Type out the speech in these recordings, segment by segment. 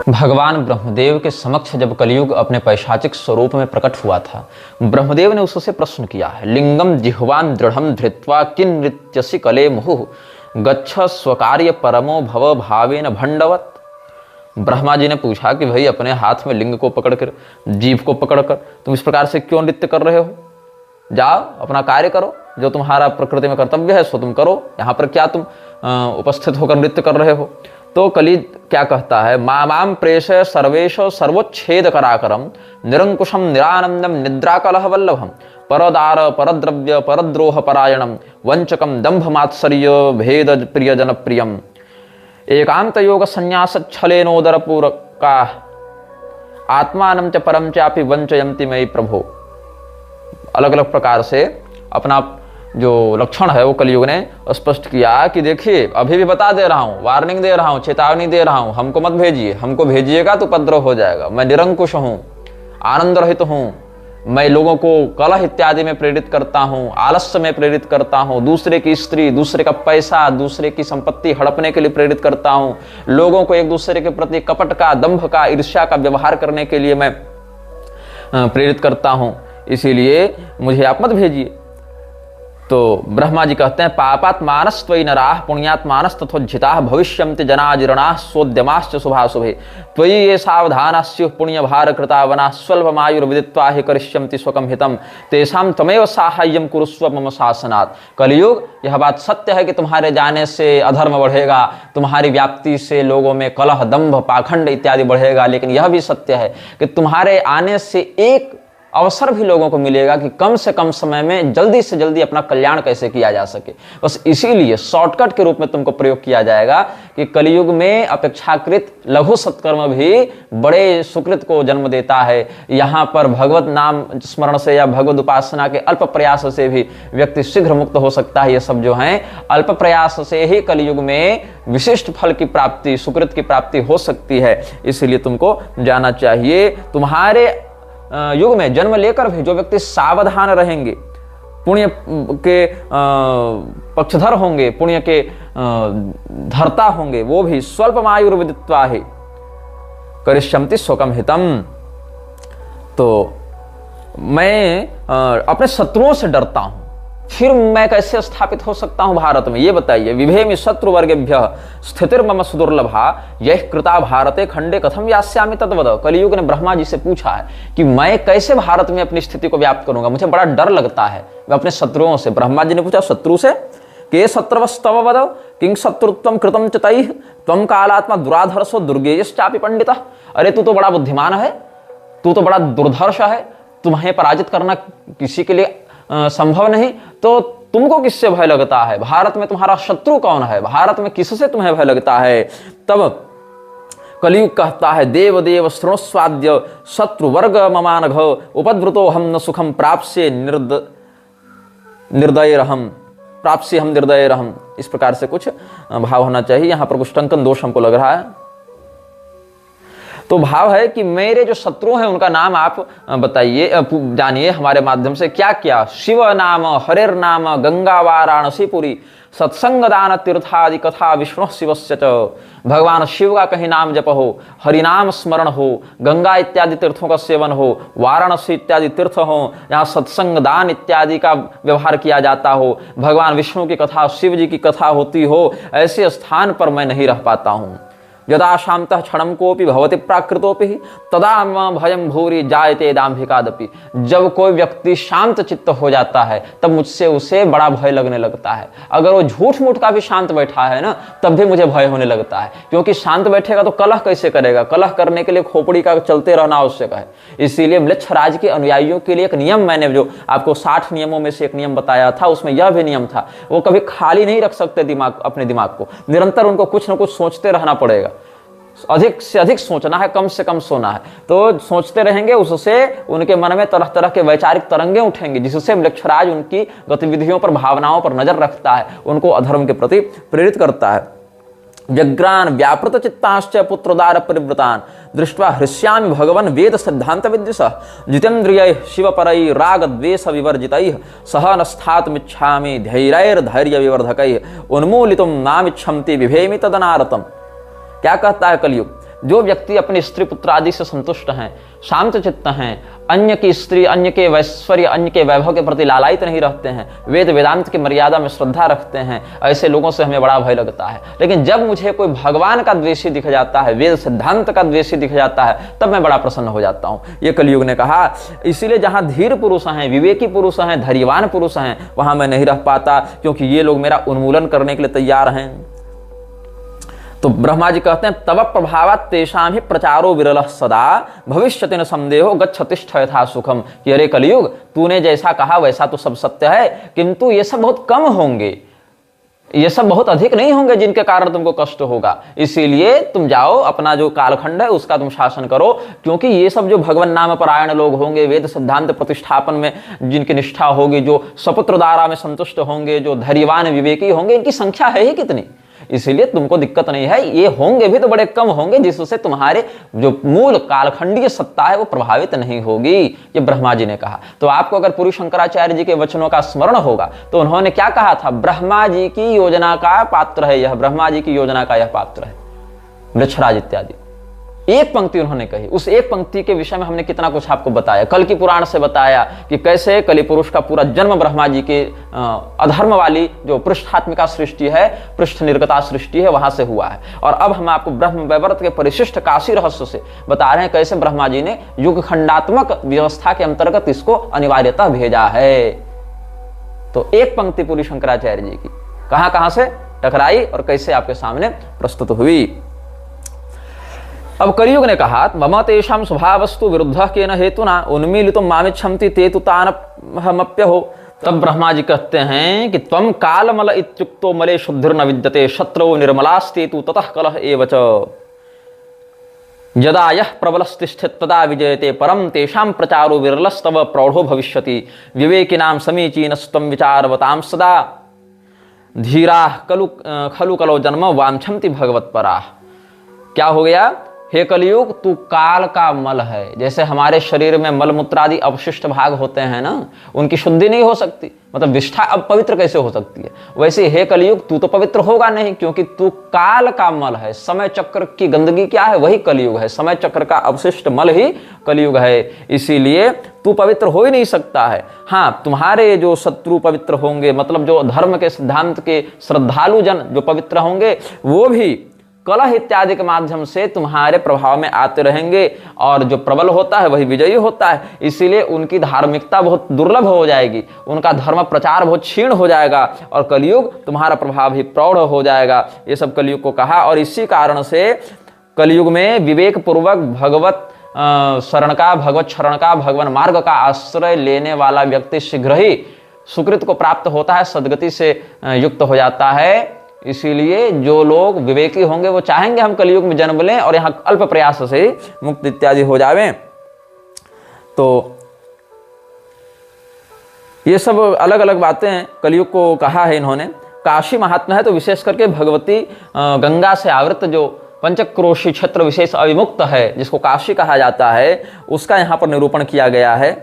भगवान ब्रह्मदेव के समक्ष जब कलयुग अपने पैशाचिक स्वरूप में प्रकट हुआ था, ब्रह्मदेव ने उससे प्रश्न किया है, लिंगम जिह्वान दृढ़म धृत्वा किन नृत्यसि कले मुहुः गच्छ स्वकार्य परमो भव भावेन भंडवत। ब्रह्मा जी ने पूछा कि भाई अपने हाथ में लिंग को पकड़कर, जीव को पकड़कर तुम इस प्रकार से क्यों नृत्य कर रहे हो? जाओ अपना कार्य करो, जो तुम्हारा प्रकृति में कर्तव्य है सो तुम करो, यहाँ पर क्या तुम उपस्थित होकर नृत्य कर रहे हो? तो कली क्या कहता है, माम प्रेष सर्वेश सर्वोच्छेद कराकरम निरंकुशम निरानंदम निद्रा कलह वल्लभम परदार परद्रव्य परद्रोह परायणम वंचकम दंभ मात्सर्य भेद प्रिय जनप्रियम एकांत योग संन्यास छलेनोदर पूरका आत्मानं च परम चापि वंचयन्ति मयि प्रभो। अलग अलग प्रकार से अपना जो लक्षण है वो कलयुग ने स्पष्ट किया कि देखिए अभी भी बता दे रहा हूँ, वार्निंग दे रहा हूँ, चेतावनी दे रहा हूँ, हमको मत भेजिए, हमको भेजिएगा तो उपद्रव हो जाएगा। मैं निरंकुश हूँ, आनंद रहित हूँ, मैं लोगों को कलह इत्यादि में प्रेरित करता हूँ, आलस्य में प्रेरित करता हूँ, दूसरे की स्त्री, दूसरे का पैसा, दूसरे की संपत्ति हड़पने के लिए प्रेरित करता हूँ, लोगों को एक दूसरे के प्रति कपट का, दंभ का, ईर्ष्या का व्यवहार करने के लिए मैं प्रेरित करता हूँ, इसीलिए मुझे आप मत भेजिए। तो ब्रह्मा जी कहते हैं, पापात्मानस्त्वयि नराः पुण्यात्मानस् तथोज्झिताः भविष्यन्ति जनाजिरणाः सोद्यमाश्च शुभाशुभे त्वयि ये सावधानाः स्युः पुण्यभारकृतावनाः स्वल्पमायुर्विदित्वा हि करिष्यन्ति स्वकं हितं तेषां तमेव साहाय्यं कुरुस्व मम शासनात्। कलयुग यह बात सत्य है कि तुम्हारे जाने से अधर्म बढ़ेगा, तुम्हारी व्याप्ति से लोगों में कलह, दंभ, पाखंड इत्यादि बढ़ेगा, लेकिन यह भी सत्य है कि तुम्हारे आने से एक अवसर भी लोगों को मिलेगा कि कम से कम समय में जल्दी से जल्दी अपना कल्याण कैसे किया जा सके। बस इसीलिए शॉर्टकट के रूप में तुमको प्रयोग किया जाएगा कि कलयुग में अपेक्षाकृत लघु सत्कर्म भी बड़े सुकृत को जन्म देता है। यहाँ पर भगवत नाम स्मरण से या भगवत उपासना के अल्प प्रयास से भी व्यक्ति शीघ्र मुक्त हो सकता है। ये सब जो है अल्प प्रयास से ही कलयुग में विशिष्ट फल की प्राप्ति, सुकृत की प्राप्ति हो सकती है। इसलिए तुमको जाना चाहिए। तुम्हारे युग में जन्म लेकर भी जो व्यक्ति सावधान रहेंगे, पुण्य के पक्षधर होंगे, पुण्य के धर्ता होंगे, वो भी स्वल्पमायुर्विदित्वा हि करिष्यन्ति स्वकं हितम। तो मैं अपने शत्रुओं से डरता हूं, फिर मैं कैसे स्थापित हो सकता हूं भारत में? ये बताइए। विभेमि शत्रुवर्गेभ्यः स्थितिर्मम सुदुर्लभा यह कृता भारते खंडे कथम यास्यामि तद्वद। कलियुग ने ब्रह्मा जी से पूछा है कि मैं कैसे भारत में अपनी स्थिति को व्याप्त करूंगा, मुझे बड़ा डर लगता है मैं अपने शत्रुओं से। ब्रह्मा जी ने पूछा शत्रु से, के शत्रवस्तव वद किं शत्रुत्वं कृतं च तैः त्वं कालात्मा दुराधर्षो दुर्गेयश्चापि पंडितः। अरे तू तो बड़ा बुद्धिमान है, तू तो बड़ा दुर्धर्ष है, तुम्हें पराजित करना किसी के लिए संभव नहीं, तो तुमको किससे भय लगता है? भारत में तुम्हारा शत्रु कौन है? भारत में किससे तुम्हें भय लगता है? तब कलियुग कहता है, देव देव श्रृणुस्वाद्य शत्रुवर्ग ममानघ उपद्रुतो हम न सुखम प्राप्स्ये निर्दयरहम प्राप्स्ये हम निर्दयरहम। इस प्रकार से कुछ भाव होना चाहिए। यहाँ पर कुछ टंकन दोष हमको लग रहा है। तो भाव है कि मेरे जो शत्रु हैं उनका नाम आप बताइए, जानिए हमारे माध्यम से। क्या क्या? शिव नाम, हरिर नाम, गंगा वाराणसी पुरी, सत्संग दान तीर्थादि कथा विष्णु शिवस्य च। भगवान शिव का कहीं नाम जप हो, हरिनाम स्मरण हो, गंगा इत्यादि तीर्थों का सेवन हो, वाराणसी इत्यादि तीर्थ हो, यहाँ सत्संग दान इत्यादि का व्यवहार किया जाता हो, भगवान विष्णु की कथा, शिव जी की कथा होती हो, ऐसे स्थान पर मैं नहीं रह पाता हूँ। यदा शांतः क्षणं कोपि भवति प्राकृतोपि तदा मम भयं भूरि जायते दाम्भिकादपि। जब कोई व्यक्ति शांत चित्त हो जाता है तब मुझसे उसे बड़ा भय लगने लगता है। अगर वो झूठ मूठ का भी शांत बैठा है ना, तब भी मुझे भय होने लगता है, क्योंकि शांत बैठेगा तो कलह कैसे करेगा? कलह करने के लिए खोपड़ी का चलते रहना आवश्यक है। इसीलिए म्लेच्छ राज के अनुयायियों के लिए एक नियम, मैंने जो आपको 60 नियमों में से एक नियम बताया था, उसमें यह भी नियम था, वो कभी खाली नहीं रख सकते दिमाग, अपने दिमाग को। निरंतर उनको कुछ ना कुछ सोचते रहना पड़ेगा। अधिक से अधिक सोचना है, कम से कम सोना है। तो सोचते रहेंगे, उससे उनके मन में तरह तरह के वैचारिक तरंगे उठेंगे, जिससे म्लेच्छराज उनकी गतिविधियों पर, भावनाओं पर नजर रखता है, उनको अधर्म के प्रति प्रेरित करता है। व्यग्रान व्यापृत चित्ताश्च पुत्रोदार परिवृतान दृष्ट्वा हृष्यामि भगवन् वेद सिद्धांत विद्विषः जितेन्द्रियैः शिवपरैः राग द्वेष विवर्जितैः सह न स्थातुमिच्छामि धैर्यैर्धैर्य विवर्धकैः उन्मूलितुं नामिच्छन्ति विभेमि तदनारतम्। क्या कहता है कलयुग जो व्यक्ति अपने स्त्री पुत्र आदि से संतुष्ट हैं, शांत चित्त हैं, अन्य की स्त्री, अन्य के ऐश्वर्य, अन्य के वैभव के प्रति लालायित नहीं रहते हैं, वेद वेदांत की मर्यादा में श्रद्धा रखते हैं, ऐसे लोगों से हमें बड़ा भय लगता है। लेकिन जब मुझे कोई भगवान का द्वेषी दिख जाता है, वेद सिद्धांत का द्वेषी दिख जाता है, तब मैं बड़ा प्रसन्न हो जाता हूं, ये कलयुग ने कहा। इसीलिए जहां धीर पुरुष हैं, विवेकी पुरुष हैं, धैर्यवान पुरुष हैं, वहां मैं नहीं रह पाता, क्योंकि ये लोग मेरा उन्मूलन करने के लिए तैयार हैं। तो ब्रह्मा जी कहते हैं, तव प्रभावात् तेषां ही प्रचारो विरलः सदा भविष्यति न संदेहो गच्छतिष्ठ यथा सुखम। कि अरे कलयुग, तूने जैसा कहा वैसा तो सब सत्य है, किंतु ये सब बहुत कम होंगे, ये सब बहुत अधिक नहीं होंगे जिनके कारण तुमको कष्ट होगा। इसीलिए तुम जाओ, अपना जो कालखंड है उसका तुम शासन करो, क्योंकि ये सब जो भगवान नाम परायण लोग होंगे, वेद सिद्धांत प्रतिष्ठापन में जिनकी निष्ठा होगी, जो सपुत्र धारा में संतुष्ट होंगे, जो धैर्यवान विवेकी होंगे, इनकी संख्या है ही कितनी। इसीलिए तुमको दिक्कत नहीं है, ये होंगे भी तो बड़े कम होंगे, जिससे तुम्हारे जो मूल कालखंडीय सत्ता है वो प्रभावित नहीं होगी, ये ब्रह्मा जी ने कहा। तो आपको अगर पूरी शंकराचार्य जी के वचनों का स्मरण होगा तो उन्होंने क्या कहा था, ब्रह्मा जी की योजना का पात्र है यह, ब्रह्मा जी की योजना का यह पात्र है, वृक्षराज इत्यादि। एक पंक्ति उन्होंने कही, उस एक पंक्ति के विषय में हमने कितना कुछ आपको बताया, कल की पुराण से बताया कि कैसे कलि पुरुष का पूरा जन्म ब्रह्मा जी के अधर्म वाली जो पृष्ठात्मिका सृष्टि है, पृष्ठ निर्गता सृष्टि है, वहां से हुआ है। और अब हम आपको ब्रह्म वैवर्त के परिशिष्ट काशी रहस्य से बता रहे हैं कैसे ब्रह्मा जी ने युग खंडात्मक व्यवस्था के अंतर्गत इसको अनिवार्यतः भेजा है। तो एक पंक्ति पूरी शंकराचार्य जी की कहां कहां से टकराई और कैसे आपके सामने प्रस्तुत हुई। अब कलियुग ने कहा, मम तेषां स्वभावस्तु विरुद्धः केन हेतुना उन्मीलितुं मामिच्छन्ति ते तु तानहमप्यहो। तब ब्रह्मा जी कहते हैं कि त्वं कालमल इत्युक्तो मले शुद्धिर्न विद्यते शत्रौ निर्मलास्ते तु ततः कलह एव च। यदा यः प्रबलस्तिष्ठति तदा विजयते परं तेषां प्रचारो विरलस्तव प्रौढ़ो भविष्यति विवेकिनां समीचीनस्त्वं विचारवतां सदा धीराः खलु कलो जन्म वाञ्छन्ति भगवत्पराः। क्या हो गया, हे कलियुग, तू काल का मल है। जैसे हमारे शरीर में मल मूत्र आदि अवशिष्ट भाग होते हैं ना, उनकी शुद्धि नहीं हो सकती, मतलब विष्ठा अब पवित्र कैसे हो सकती है, वैसे हे कलियुग तू तो पवित्र होगा नहीं, क्योंकि तू काल का मल है। समय चक्र की गंदगी क्या है, वही कलियुग है, समय चक्र का अवशिष्ट मल ही कलियुग है। इसीलिए तू पवित्र हो ही नहीं सकता है। हाँ, तुम्हारे जो शत्रु पवित्र होंगे, मतलब जो धर्म के सिद्धांत के श्रद्धालु जन जो पवित्र होंगे, वो भी कलह इत्यादि के माध्यम से तुम्हारे प्रभाव में आते रहेंगे, और जो प्रबल होता है वही विजयी होता है। इसीलिए उनकी धार्मिकता बहुत दुर्लभ हो जाएगी, उनका धर्म प्रचार बहुत क्षीण हो जाएगा, और कलियुग तुम्हारा प्रभाव ही प्रौढ़ हो जाएगा। ये सब कलियुग को कहा। और इसी कारण से कलियुग में विवेक पूर्वक भगवत शरण का, भगवत शरण का, भगवान मार्ग का आश्रय लेने वाला व्यक्ति शीघ्र ही सुकृत को प्राप्त होता है, सद्गति से युक्त हो जाता है। इसीलिए जो लोग विवेकी होंगे वो चाहेंगे हम कलियुग में जन्म लें और यहाँ अल्प प्रयास से मुक्त इत्यादि हो जावें। तो ये सब अलग अलग बातें कलियुग को कहा है इन्होंने। काशी महात्मा है तो विशेष करके भगवती गंगा से आवृत जो पंचक्रोशी क्षेत्र विशेष अविमुक्त है, जिसको काशी कहा जाता है, उसका यहाँ पर निरूपण किया गया है।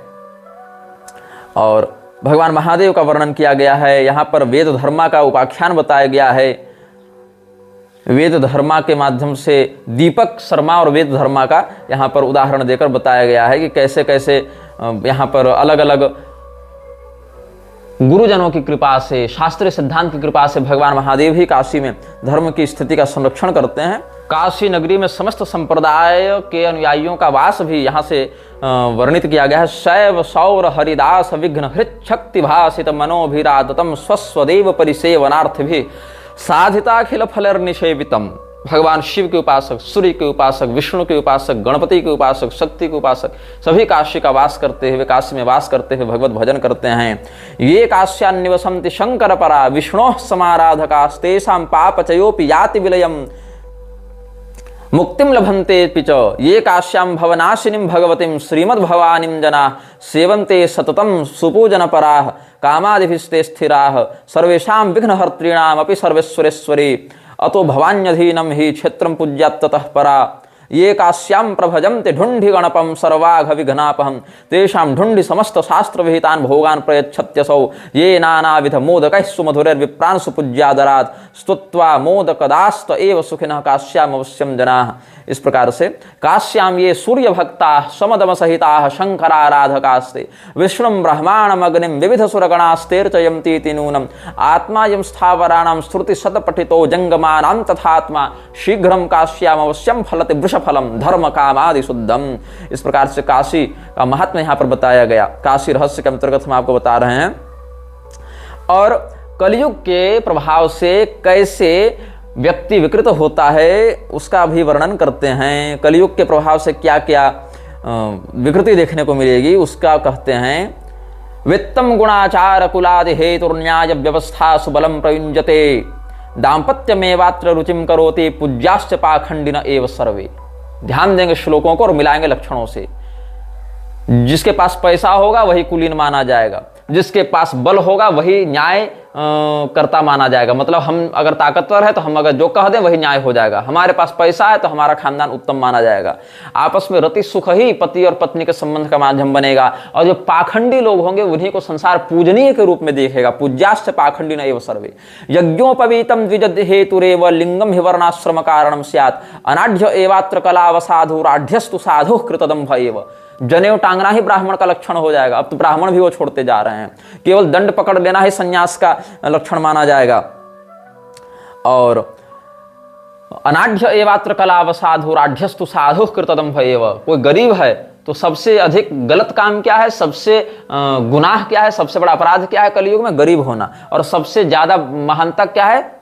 और भगवान महादेव का वर्णन किया गया है। यहाँ पर वेद धर्मा का उपाख्यान बताया गया है। वेद धर्मा के माध्यम से दीपक शर्मा और वेद धर्मा का यहाँ पर उदाहरण देकर बताया गया है कि कैसे कैसे यहाँ पर अलग अलग गुरुजनों की कृपा से, शास्त्रीय सिद्धांत की कृपा से भगवान महादेव ही काशी में धर्म की स्थिति का संरक्षण करते हैं। काशी नगरी में समस्त संप्रदाय के अनुयायियों का वास भी यहाँ से वर्णित किया गया है। शैव सौर हरिदास विघ्न हृत शक्ति भाषित मनोभिरातम स्वस्वदेव परिसेवनार्थ भी साधिताखिल फलर्निषेवितम। भगवान शिव के उपासक, सूर्य के उपासक, विष्णु के उपासक, गणपति के उपासक, शक्ति के उपासक सभी काशी का वास करते हुए, काशी में वास करते हुए भगवत भजन करते हैं। ये काश्यान्निवसन्ति शंकर परा विष्णोः समाराधकास्तेषां पापचयोपि याति विलयम् मुक्तिम लभन्ते पिच। ये काश्यां भवनाशिनीं भगवतीं श्रीमद्भवानीं जना सेवन्ते सततं सुपूजन पराः कामादिभिस्ते स्थिराः सर्वेषां विघ्नहर्तॄणामपि सर्वेश्वरेश्वरी अतो भवान्यधीनं हि क्षेत्रं पूज्यात् ततः परा ये काश्याम प्रभजन्ते ढुंढि गणपम सर्वाघ विघ्नापहम तेषां ढुंढि समस्त शास्त्र विहितान भोगान प्रयच्छत्यसौ ये नानाविध मोदकैः सुमधुरैर्विप्रान् सुपूज्यादरात् स्तुत्वा मोदकदास्त एव सुखिनः काश्याम अवश्यम जनाः। इस प्रकार से काश्याम ये सूर्य भक्ता समदम सहिता शंकराराधकास्ते विष्णुं ब्रह्माणम अग्निम विविध सुरगणास्तेर्चयन्तीति नूनम आत्मा यं स्थावराणां श्रुति शतपठितो जंगमानां तथात्मा शीघ्रं काश्याम अवश्यम फलति वृषफलम धर्म कामादि शुद्धम। इस प्रकार से काशी का महात्म्य यहाँ पर बताया गया। काशी रहस्य के अंतर्गत हम आपको बता रहे हैं। और कलयुग के प्रभाव से कैसे व्यक्ति विकृत होता है उसका भी वर्णन करते हैं। कलयुग के प्रभाव से क्या क्या विकृति देखने को मिलेगी उसका कहते हैं। वित्तम गुणाचार कुलादि हेतुर्न्याय व्यवस्था सुबलम प्रयुंजते दाम्पत्यमेवात्र रुचिम करोति पूज्याश्च पाखंडिन एव सर्वे। ध्यान देंगे श्लोकों को और मिलाएंगे लक्षणों से। जिसके पास पैसा होगा वही कुलीन माना जाएगा, जिसके पास बल होगा वही न्याय कर्ता माना जाएगा। मतलब हम अगर ताकतवर है तो हम अगर जो कह दें वही न्याय हो जाएगा। हमारे पास पैसा है तो हमारा खानदान उत्तम माना जाएगा। आपस में रति सुख ही पति और पत्नी के संबंध का माध्यम बनेगा। और जो पाखंडी लोग होंगे उन्हीं को संसार पूजनीय के रूप में देखेगा। पूज्याश्च पाखंडी न एव सर्वे यज्ञोपवीतम द्विजद हेतुरेव लिंगम हि वर्णाश्रम कारणम स्यात् अनाढ्य एवात्र कलावसाधुराढ्यस्तु साधु कृतदम्भ एव। जनेऊ टांगना ही ब्राह्मण का लक्षण हो जाएगा। अब तो ब्राह्मण भी वो छोड़ते जा रहे हैं। केवल दंड पकड़ लेना ही संन्यास का लक्षण माना जाएगा। और अनाढ्य एवात्र कलावसाधुराढ्यस्तु साधु कृतदम्भ एव। कोई गरीब है तो सबसे अधिक गलत काम क्या है, सबसे गुनाह क्या है, सबसे बड़ा अपराध क्या है कलयुग में? गरीब होना। और सबसे ज्यादा महानता क्या है?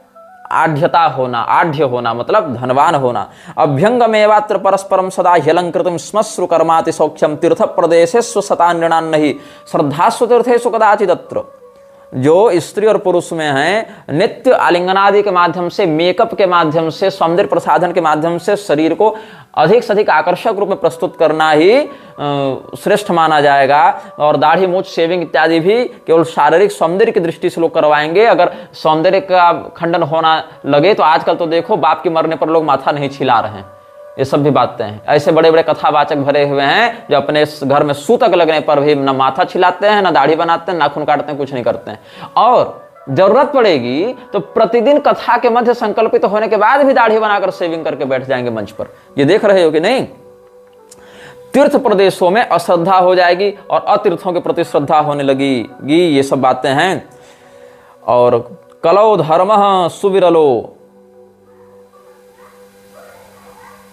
आढ्यता होना। आढ्य होना मतलब धनवान होना। अभ्यंगमेवात्र परस्परम सदा ह्यलंकृतम स्मश्रु कर्माति सौख्यम तीर्थ प्रदेशेषु सतान्यणान्न हि श्रद्धास्व तीर्थेषु कदाचिदत्र। जो स्त्री और पुरुष में है नित्य आलिंगनादि के माध्यम से, मेकअप के माध्यम से, सौंदर्य प्रसाधन के माध्यम से शरीर को अधिक से अधिक आकर्षक रूप में प्रस्तुत करना ही श्रेष्ठ माना जाएगा। और दाढ़ी मूछ शेविंग इत्यादि भी केवल शारीरिक सौंदर्य की दृष्टि से लोग करवाएंगे। अगर सौंदर्य का खंडन होना लगे तो आजकल तो देखो बाप के मरने पर लोग माथा नहीं छिला रहे हैं। ये सब भी बातें हैं। ऐसे बड़े बड़े कथावाचक भरे हुए हैं जो अपने घर में सूतक लगने पर भी न माथा छिलाते हैं, न दाढ़ी बनाते हैं, नाखून काटते हैं, कुछ नहीं करते हैं। और जरूरत पड़ेगी तो प्रतिदिन कथा के मध्य संकल्पित होने के बाद भी दाढ़ी बनाकर सेविंग करके बैठ जाएंगे मंच पर। ये देख रहे हो कि नहीं? तीर्थ प्रदेशों में अश्रद्धा हो जाएगी और अतीर्थों के प्रति श्रद्धा होने लगेगी। ये सब बातें हैं। और कलौ धर्म सुविरलो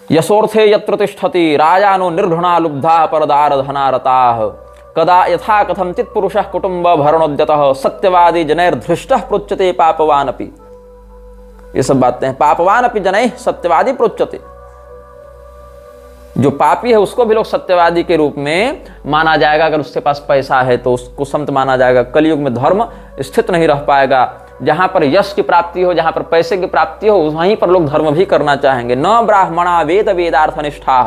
यशोर्थे यत्र तिष्ठति राजानो निर्घृणा लुब्धा परदार धनारताः कदा यथा कथंचित् पुरुषः कुटुंब भरणोद्यतः सत्यवादी जनैर्धृष्टः प्रोच्यते पापवानपि। ये सब बातें हैं। पापवानपि जनैः सत्यवादी प्रोच्यते। जो पापी है उसको भी लोग सत्यवादी के रूप में माना जाएगा। अगर उसके पास पैसा है तो उसको संत माना जाएगा। कलयुग में धर्म स्थित नहीं रह पाएगा। जहां पर यश की प्राप्ति हो, जहां पर पैसे की प्राप्ति हो, वहीं पर लोग धर्म भी करना चाहेंगे। न ब्राह्मणा वेद वेदार्थ निष्ठा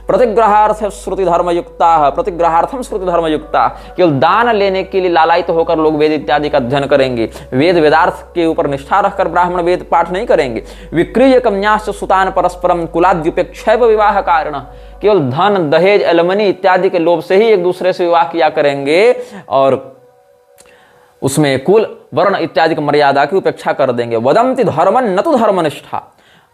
प्रतिग्रहार्थ श्रुति धर्म युक्ता प्रतिग्रहार्थम श्रुति धर्म युक्ता। केवल दान लेने के लिए लालायित होकर लोग वेद इत्यादि का अध्ययन करेंगे। वेद वेदार्थ के ऊपर निष्ठा रखकर ब्राह्मण वेद पाठ नहीं करेंगे। विक्रीय कन्याश्च सुतान परस्परम कुलाद्युपेक्षैव विवाह कारण। केवल धन दहेज एलमनी इत्यादि के लोभ से ही एक दूसरे से विवाह किया करेंगे और उसमें कुल वर्ण इत्यादि की मर्यादा की उपेक्षा कर देंगे। वदंति धर्मन न तो धर्मनिष्ठा।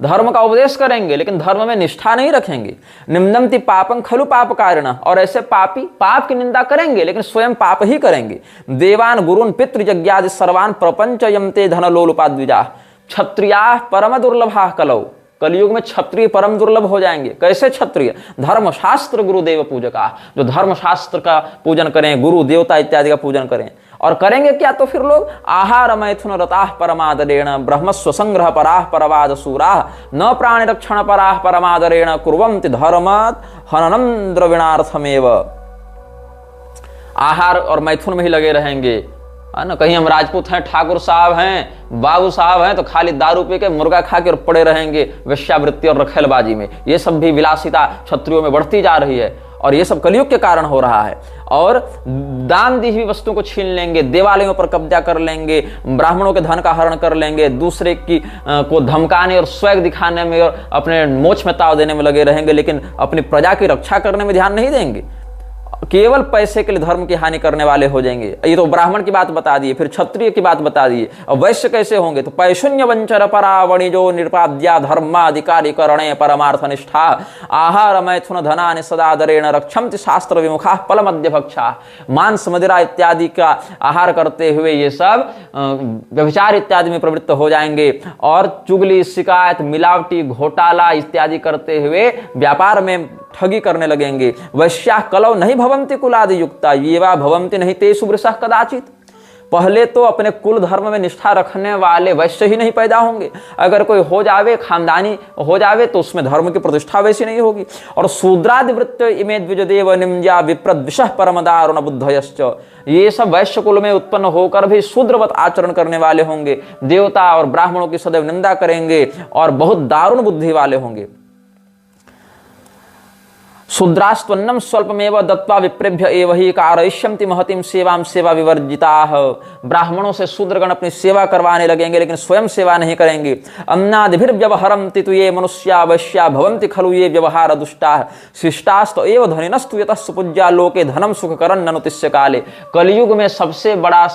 धर्म का उपदेश करेंगे लेकिन धर्म में निष्ठा नहीं रखेंगे। निंदन्ति पापं खलु पाप कारण। और ऐसे पापी पाप की निंदा करेंगे लेकिन स्वयं पाप ही करेंगे। देवान गुरुन पितृयज्ञादि सर्वान प्रपंचयन्ते धनलोलुपाद्विजा। क्षत्रियाः परम दुर्लभा कलौ। कलयुग में क्षत्रिय परम दुर्लभ हो जाएंगे। कैसे क्षत्रिय? धर्मशास्त्र गुरुदेव पूजका। जो धर्मशास्त्र का पूजन करें, गुरु देवता इत्यादि का पूजन करें। और करेंगे क्या? तो फिर लोग आहार मैथुन रताः परमादरेण ब्रह्मस्व संग्रह पराः परवाद सूराः न प्राणी रक्षण पराः परमादरेण कुर्वन्ति धर्मात् हननं द्रविणार्थमेव। आहार और मैथुन में ही लगे रहेंगे, है ना। कहीं हम राजपूत हैं, ठाकुर साहब हैं, बाबू साहब हैं तो खाली दारू पी के मुर्गा खा के और पड़े रहेंगे वेश्यावृत्ति और रखेलबाजी में। ये सब भी विलासिता क्षत्रियों में बढ़ती जा रही है। और ये सब कलयुग के कारण हो रहा है। और दान दी हुई वस्तुओं को छीन लेंगे, देवालयों पर कब्जा कर लेंगे, ब्राह्मणों के धन का हरण कर लेंगे, दूसरे की को धमकाने और स्वैग दिखाने में और अपने मोछ में ताव देने में लगे रहेंगे, लेकिन अपनी प्रजा की रक्षा करने में ध्यान नहीं देंगे। केवल पैसे के लिए धर्म की हानि करने वाले हो जाएंगे। ये तो ब्राह्मण की बात बता दिए, फिर क्षत्रिय की बात बता दिए। और वैश्य कैसे होंगे? तो पैशून्य वंचर परावणिजो निर्पाद्या धर्माधिकारी करणे परमार्थ निष्ठा आहार मैथुन धनानि सदादरेण रक्षन्ति शास्त्र विमुखा फल मध्य भक्षा। मांस मदिरा इत्यादि का आहार करते हुए ये सब व्यभिचार इत्यादि में प्रवृत्त हो जाएंगे और चुगली, शिकायत, मिलावटी, घोटाला इत्यादि करते हुए व्यापार में ठगी करने लगेंगे। वैश्या कलौ नहीं भवंति कुलादि युक्ता ये वा भवंति नहीं तेषु वृषः कदाचित। पहले तो अपने कुल धर्म में निष्ठा रखने वाले वैश्य ही नहीं पैदा होंगे। अगर कोई हो जावे, खानदानी हो जावे, तो उसमें धर्म की प्रतिष्ठा वैसी नहीं होगी। और शूद्रादिवृत्त इमे द्विजदेव निम्या विप्रद विषः परमदारुण बुद्धयश्च। ये सब वैश्य कुल में उत्पन्न होकर भी शूद्रवत आचरण करने वाले होंगे, देवता और ब्राह्मणों की सदैव निंदा करेंगे और बहुत दारुण बुद्धि वाले होंगे। शूद्रास्त्वन्नम स्वल्पमेव दत्वा विप्रेभ्य एव हि कारयिष्यन्ति महतीं सेवां सेवा विवर्जिताः। ब्राह्मणों से शूद्रगण अपनी सेवा करवाने लगेंगे, लेकिन स्वयं सेवा नहीं करेंगे। अन्नादिभिर्व्यवहरन्ति तु ये मनुष्या वैश्या भवन्ति खलु ये व्यवहार दुष्टाः शिष्टास्त एव धनिनस्तु यतः सुपूज्या लोके धनम सुखकरन् अनुतिष्य काले। कलयुग में सबसे बड़ा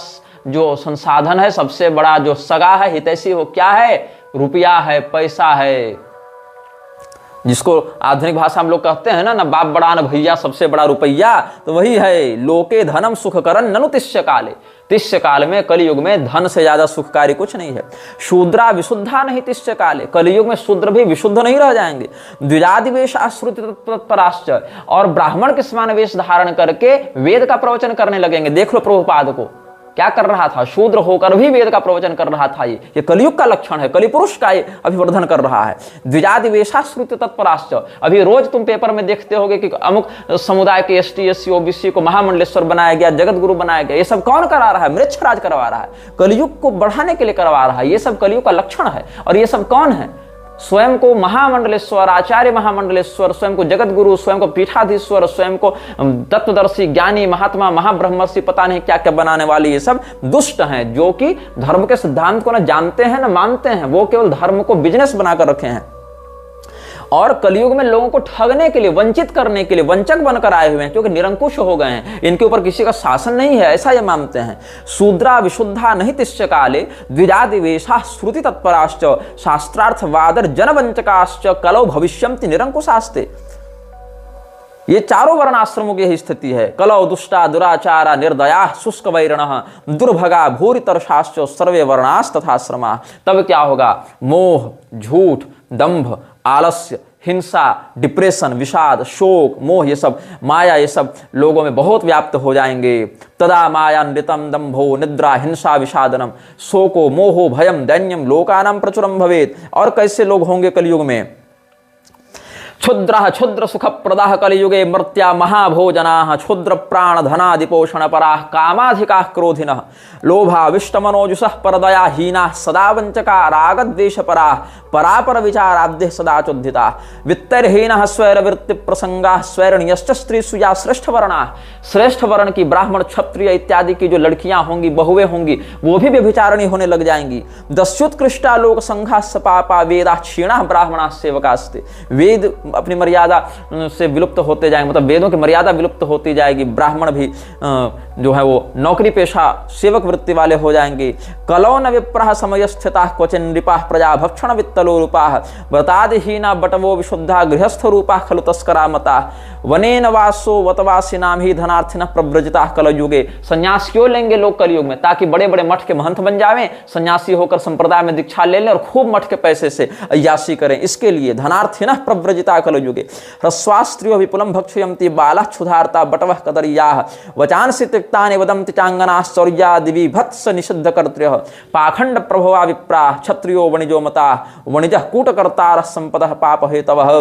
जो संसाधन है, सबसे बड़ा जो सगा है, हितैषी हो क्या है? रुपया है, पैसा है। जिसको आधुनिक भाषा हम लोग कहते हैं ना बाप बड़ा न भैया, सबसे बड़ा रुपया, तो वही है। लोके धनम सुखकरन् ननु तिष्य काले। तिष्य काल में, कलयुग में धन से ज्यादा सुखकारी कुछ नहीं है। शूद्रा विशुद्धा नहीं तिष्य काले। कलयुग में शूद्र भी विशुद्ध नहीं रह जाएंगे। द्विजादि वेश आश्रुति तत्पराश्च। और ब्राह्मण के समान वेश धारण करके वेद का प्रवचन करने लगेंगे। देख लो प्रभुपाद को क्या कर रहा था, शूद्र होकर भी वेद का प्रवचन कर रहा था। ये कलयुग का लक्षण है, कलि पुरुष का ये अभिवर्धन कर रहा है। द्विजादि वेशाश्रुत तत्पराश्च। अभी रोज तुम पेपर में देखते होगे कि अमुक समुदाय के ST SC OBC को महामंडलेश्वर बनाया गया, जगत गुरु बनाया गया। ये सब कौन करा रहा है? मृच्छराज करवा रहा है, कलयुग को बढ़ाने के लिए करवा रहा है। ये सब कलयुग का लक्षण है। और ये सब कौन है? स्वयं को महामंडलेश्वर, आचार्य महामंडलेश्वर, स्वयं को जगत गुरु, स्वयं को पीठाधीश्वर, स्वयं को तत्वदर्शी, ज्ञानी, महात्मा, महाब्रह्मर्षि, पता नहीं क्या क्या बनाने वाले ये सब दुष्ट हैं, जो कि धर्म के सिद्धांत को न जानते हैं न मानते हैं। वो केवल धर्म को बिजनेस बनाकर रखे हैं और कलयुग में लोगों को ठगने के लिए, वंचित करने के लिए वंचक बनकर आए हुए हैं, क्योंकि निरंकुश हो गए हैं। इनके ऊपर किसी का शासन नहीं है, ऐसा ये मानते हैं। शूद्रा विशुद्धा नहीं तिष्य काले द्विजादि वेशा श्रुति तत्पराश्च शास्त्रार्थवादर जनवंचकाश्च कलौ भविष्यन्ति निरंकुशास्ते। ये चारों वर्णाश्रमों की यही स्थिति है। कलौ दुष्टा दुराचारा निर्दया शुष्क वैरणः दुर्भगा भूरितर्षाश्च सर्वे वर्णास् तथाश्रमा। तब क्या होगा? मोह, झूठ, दंभ, आलस्य, हिंसा, डिप्रेशन, विषाद, शोक, मोह, ये सब माया, ये सब लोगों में बहुत व्याप्त हो जाएंगे। तदा माया नृतम दंभो निद्रा हिंसा विषादनम शोको मोहो भयम दैन्यम लोकानां प्रचुरम भवेत्। और कैसे लोग होंगे कलयुग में? क्षुद्रः क्षुद्र सुख प्रदाह कलियुगे मर्त्या महाभोजनाः क्षुद्र प्राण धनादि पोषण पराः कामाधिकाः क्रोधिनः लोभाविष्ट मनोजुषः परदया हीनाः सदा वंचका रागद्वेष पराः परापर विचाराब्धे सदा चोद्धिताः वित्तरहीनः स्वैरवृत्ति प्रसंगाः स्वैरणीयश्च स्त्रीषु या श्रेष्ठ वर्णाः। श्रेष्ठ वर्ण की ब्राह्मण, क्षत्रिय इत्यादि की जो लड़कियां होंगी, बहुएं होंगी, वो भी व्यभिचारिणी होने लग जाएंगी। दस्युत्कृष्टा लोक संघा सपापा वेदा क्षीणा ब्राह्मणा सेवकास्ते। वेद अपनी मर्यादा से विलुप्त होते जाएंगे, मतलब वेदों की मर्यादा विलुप्त होती जाएगी। ब्राह्मण भी जो है वो नौकरी पेशा सेवक वृत्ति वाले हो जाएंगे। कलौ न विप्रः समय स्थिता क्वचिन नृपाः प्रजा भक्षण वित्तलो रूपाः व्रतादिहीना बटवो विशुद्धा गृहस्थ रूपाः खलु तस्करा मताः वनेन वासो वतवासिनाम ही धनार्थिनः प्रव्रजिताः कलयुगे। संन्यास क्यों लेंगे लोग कलयुग में? ताकि बड़े बड़े मठ के महंत बन जावें, सन्यासी होकर संप्रदाय में दीक्षा ले लें और खूब मठ के पैसे से अय्यासी करें। इसके लिए धनार्थिनः प्रव्रजिताः कलयुगे। ह्रस्वास्त्रियो विपुलं भक्षयन्ति बालाः क्षुधार्ता बटवः कदर्याः वचांसि तिक्तानि वदन्ति चांगनाः शौर्यादिविभत्स निषिद्ध कर्तृः पाखंड प्रभवा विप्राः क्षत्रियो वणिजो मताः वणिजः कूटकर्तारः संपदः पाप हेतवः।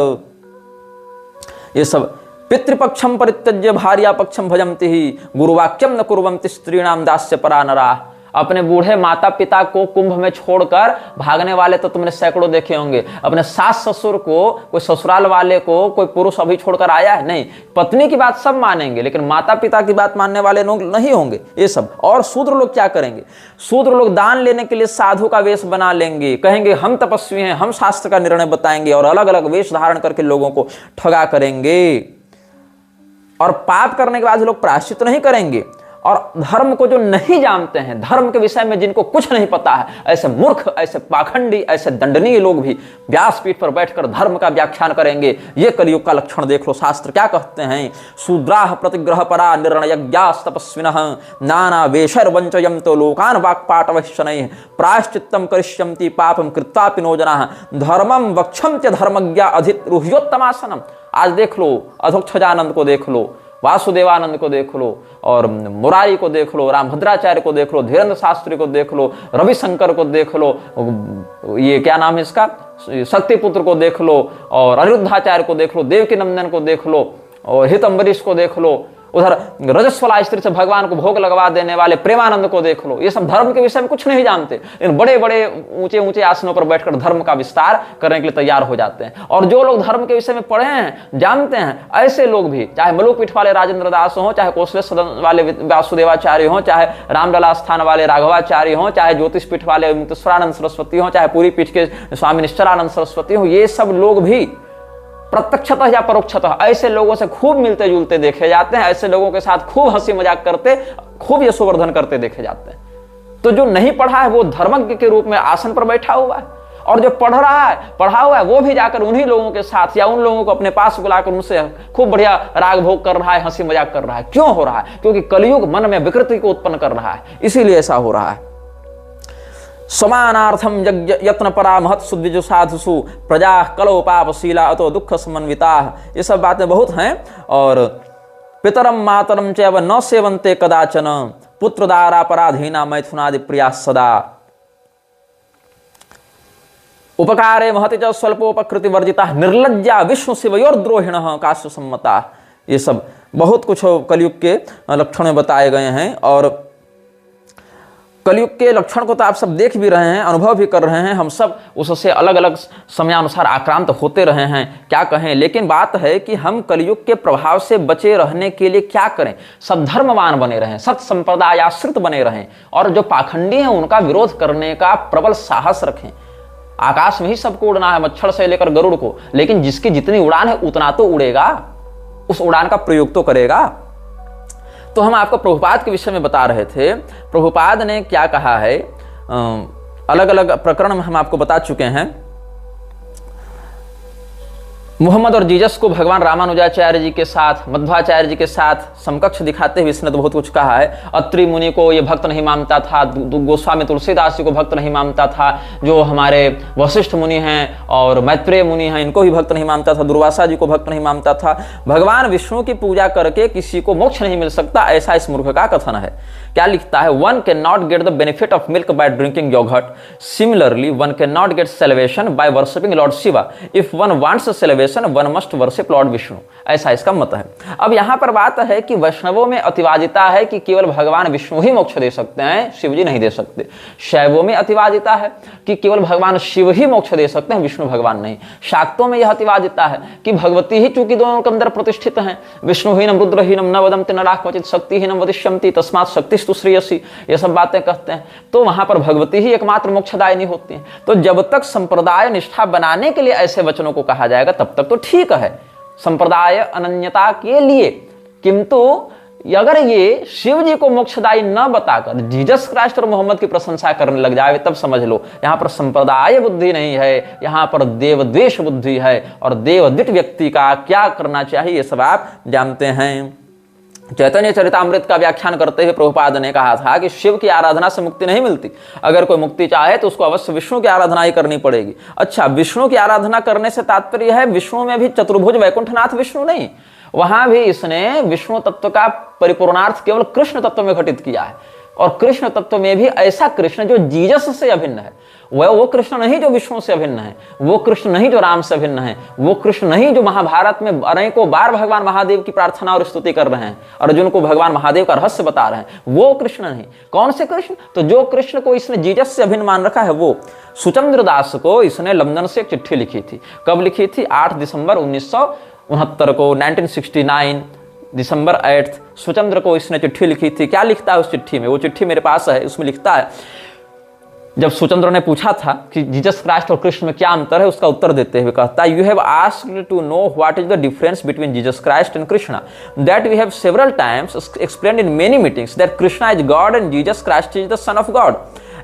ये सब पितृपक्षम परित्यज्य भार्या पक्षम भजन्ति ही गुरुवाक्यम न कुर्वन्ति स्त्रीणाम दास्य परा नराः। अपने बूढ़े माता पिता को कुंभ में छोड़कर भागने वाले तो तुमने सैकड़ों देखे होंगे। अपने सास ससुर को, कोई ससुराल वाले को कोई पुरुष अभी छोड़कर आया है? नहीं। पत्नी की बात सब मानेंगे, लेकिन माता पिता की बात मानने वाले लोग नहीं होंगे ये सब। और शूद्र लोग क्या करेंगे? शूद्र लोग दान लेने के लिए साधु का वेश बना लेंगे, कहेंगे हम तपस्वी हैं, हम शास्त्र का निर्णय बताएंगे, और अलग अलग वेश धारण करके लोगों को ठगा करेंगे। और पाप करने के बाद लोग प्रायश्चित नहीं करेंगे। और धर्म को जो नहीं जानते हैं, धर्म के विषय में जिनको कुछ नहीं पता है, ऐसे मूर्ख, ऐसे पाखंडी, ऐसे दंडनीय लोग भी व्यासपीठ पर बैठकर धर्म का व्याख्यान करेंगे। ये कलयुग का लक्षण देख लो। शास्त्र क्या कहते हैं? शूद्राः प्रतिग्रह परा निर्णयज्ञास् तपस्विनः नाना वेशैर्वञ्चयन्तो लोकान् वाक्पाटवैः शनैः प्रायश्चित्तं करिष्यन्ति पापं कृत्वापि नो जनाः धर्मं वक्षन्त्य धर्मज्ञा अधिरुह्योत्तमासनम्। आज देख लो, अधोक्षजानंद को देख लो, वासुदेवानंद को देख लो, और मुरारी को देख लो, रामभद्राचार्य को देख लो, धीरेन्द्र शास्त्री को देख लो, रविशंकर को देख लो, ये क्या नाम है इसका, शक्तिपुत्र को देख लो, और अनिरुद्धाचार्य को देख लो, देवकी नंदन को देख लो, और हित अम्बरीश को देख लो, उधर रजस्वला स्त्री से भगवान को भोग लगवा देने वाले प्रेमानंद को देख लो। ये सब धर्म के विषय में कुछ नहीं जानते, इन बड़े बड़े ऊंचे ऊंचे आसनों पर बैठकर धर्म का विस्तार करने के लिए तैयार हो जाते हैं। और जो लोग धर्म के विषय में पढ़े हैं, जानते हैं, ऐसे लोग भी, चाहे मलुपीठ वाले राजेंद्र दास हों, चाहे कौशले सदन वाले वासुदेवाचार्य हों, चाहे रामलला स्थान वाले राघवाचार्य हों, चाहे ज्योतिष पीठ वाले मुक्तेश्वरानंद सरस्वती हों, चाहे पूरी पीठ के स्वामी निश्चलानंद सरस्वती हों, ये सब लोग भी प्रत्यक्षतः या परोक्षतः ऐसे लोगों से खूब मिलते जुलते देखे जाते हैं, ऐसे लोगों के साथ खूब हंसी मजाक करते, खूब यशोवर्धन करते देखे जाते हैं। तो जो नहीं पढ़ा है वो धर्मज्ञ के रूप में आसन पर बैठा हुआ है, और जो पढ़ रहा है, पढ़ा हुआ है, वो भी जाकर उन्हीं लोगों के साथ या उन लोगों को अपने पास बुलाकर उनसे खूब बढ़िया राग भोग कर रहा है, हंसी मजाक कर रहा है। क्यों हो रहा है? क्योंकि कलयुग मन में विकृति को उत्पन्न कर रहा है, इसीलिए ऐसा हो रहा है। समानार्थम यत्न परा महत सुद्विजु साधुसु प्रजा कलो पापशीला अतो दुख समन्विता। ये सब बातें बहुत हैं। और पितरम मातरम चैव न सेवन्ते कदाचन पुत्रदारापराधीना मैथुनादि प्रिया सदा उपकारे महति च स्वल्पोपकृति वर्जिता निर्लज्जा विष्णु शिवयोर्द्रोहिणः काश्य सम्मता। ये सब बहुत कुछ कलयुग के लक्षण बताए गए हैं। और कलयुग के लक्षण को तो आप सब देख भी रहे हैं, अनुभव भी कर रहे हैं। हम सब उससे अलग अलग समयानुसार आक्रांत होते रहे हैं, क्या कहें। लेकिन बात है कि हम कलयुग के प्रभाव से बचे रहने के लिए क्या करें? सब धर्मवान बने रहें, सत संप्रदायाश्रित बने रहें, और जो पाखंडी हैं उनका विरोध करने का प्रबल साहस रखें। आकाश में ही सबको उड़ना है, मच्छर से लेकर गरुड़ को, लेकिन जिसकी जितनी उड़ान है उतना तो उड़ेगा, उस उड़ान का प्रयोग तो करेगा। तो हम आपको प्रभुपाद के विषय में बता रहे थे। प्रभुपाद ने क्या कहा है, अलग अलग प्रकरण में हम आपको बता चुके हैं। मुहम्मद और जीसस को भगवान रामानुजाचार्य जी के साथ, मध्वाचार्य जी के साथ समकक्ष दिखाते हुए इसने तो बहुत कुछ कहा है। अत्रि मुनि को ये भक्त नहीं मानता था, गोस्वामी तुलसीदास जी को भक्त नहीं मानता था, जो हमारे वशिष्ठ मुनि हैं और मैत्रेय मुनि हैं इनको भी भक्त नहीं मानता था, दुर्वासा जी को भक्त नहीं मानता था। भगवान विष्णु की पूजा करके किसी को मोक्ष नहीं मिल सकता, ऐसा इस मूर्ख का कथन है। क्या लिखता है? One can not get the benefit of milk by drinking yogurt, similarly one can not get celebration by worshiping lord Shiva, if one wants celebration one must worship lord Vishnu. ऐसा इसका मत है। अब यहां पर बात है कि वैष्णवों में अतिवादिता है कि केवल भगवान विष्णु ही मोक्ष दे सकते हैं, शिव जी नहीं दे सकते। शैवों में अतिवादिता है कि केवल भगवान शिव ही मोक्ष दे सकते हैं, विष्णु भगवान नहीं। शाक्तों में यह अतिवादिता है कि भगवती ही चूंकि दोनों के अंदर प्रतिष्ठित हैं, विष्णुहीनम रुद्रहीनम न वदन्ति नराः क्वचित् शक्तिहीनम वदिष्यन्ति तस्मात् शक्तिस्तु श्रेयसी, ये सब बातें कहते हैं। तो वहां पर भगवती ही एकमात्र मोक्षदायिनी होती है। तो जब तक संप्रदाय निष्ठा बनाने के लिए ऐसे वचनों को कहा जाएगा तब तक तो ठीक है, संप्रदाय अनन्यता के लिए। किंतु अगर ये शिव जी को मोक्षदायी न बताकर जीसस क्राइस्ट और मोहम्मद की प्रशंसा करने लग जाए, तब समझ लो यहां पर संप्रदाय बुद्धि नहीं है, यहां पर देवद्वेष बुद्धि है। और देवद्वित व्यक्ति का क्या करना चाहिए ये सब आप जानते हैं। चैतन्य चरितामृत का व्याख्यान करते हुए प्रभुपाद ने कहा था कि शिव की आराधना से मुक्ति नहीं मिलती। अगर कोई मुक्ति चाहे तो उसको अवश्य विष्णु की आराधना ही करनी पड़ेगी। अच्छा, विष्णु की आराधना करने से तात्पर्य है विष्णु में भी चतुर्भुज वैकुंठनाथ विष्णु नहीं, वहां भी इसने विष्णु तत्व का परिपूर्णार्थ केवल कृष्ण तत्व में घटित किया है। और कृष्ण तत्व में भी ऐसा कृष्ण जो जीसस से अभिन्न है। वह वो कृष्ण नहीं जो विष्णु से अभिन्न है, वो कृष्ण नहीं जो राम से अभिन्न है, वो कृष्ण नहीं जो महाभारत में अनेकों बार भगवान महादेव की प्रार्थना और स्तुति कर रहे हैं, अर्जुन को भगवान महादेव का रहस्य बता रहे हैं, वो कृष्ण नहीं। कौन से कृष्ण? तो जो कृष्ण को इसने जीसस से अभिन्न मान रखा है वो। सुचंद्र दास को इसने लंदन से एक चिट्ठी लिखी थी। कब लिखी थी? 8 दिसंबर 1969 को, 1969 दिसंबर 8 सुचंद्र को इसने चिट्ठी लिखी थी। क्या लिखता है उस चिट्ठी में? वो चिट्ठी मेरे पास है। उसमें लिखता है, जब सुचंद्र ने पूछा था कि जीसस क्राइस्ट और कृष्ण में क्या अंतर है, उसका उत्तर देते हुए कहता है, you have asked to know what is the difference between Jesus Christ and Krishna, that we have several times explained in many meetings that Krishna is God and Jesus Christ is the son of God,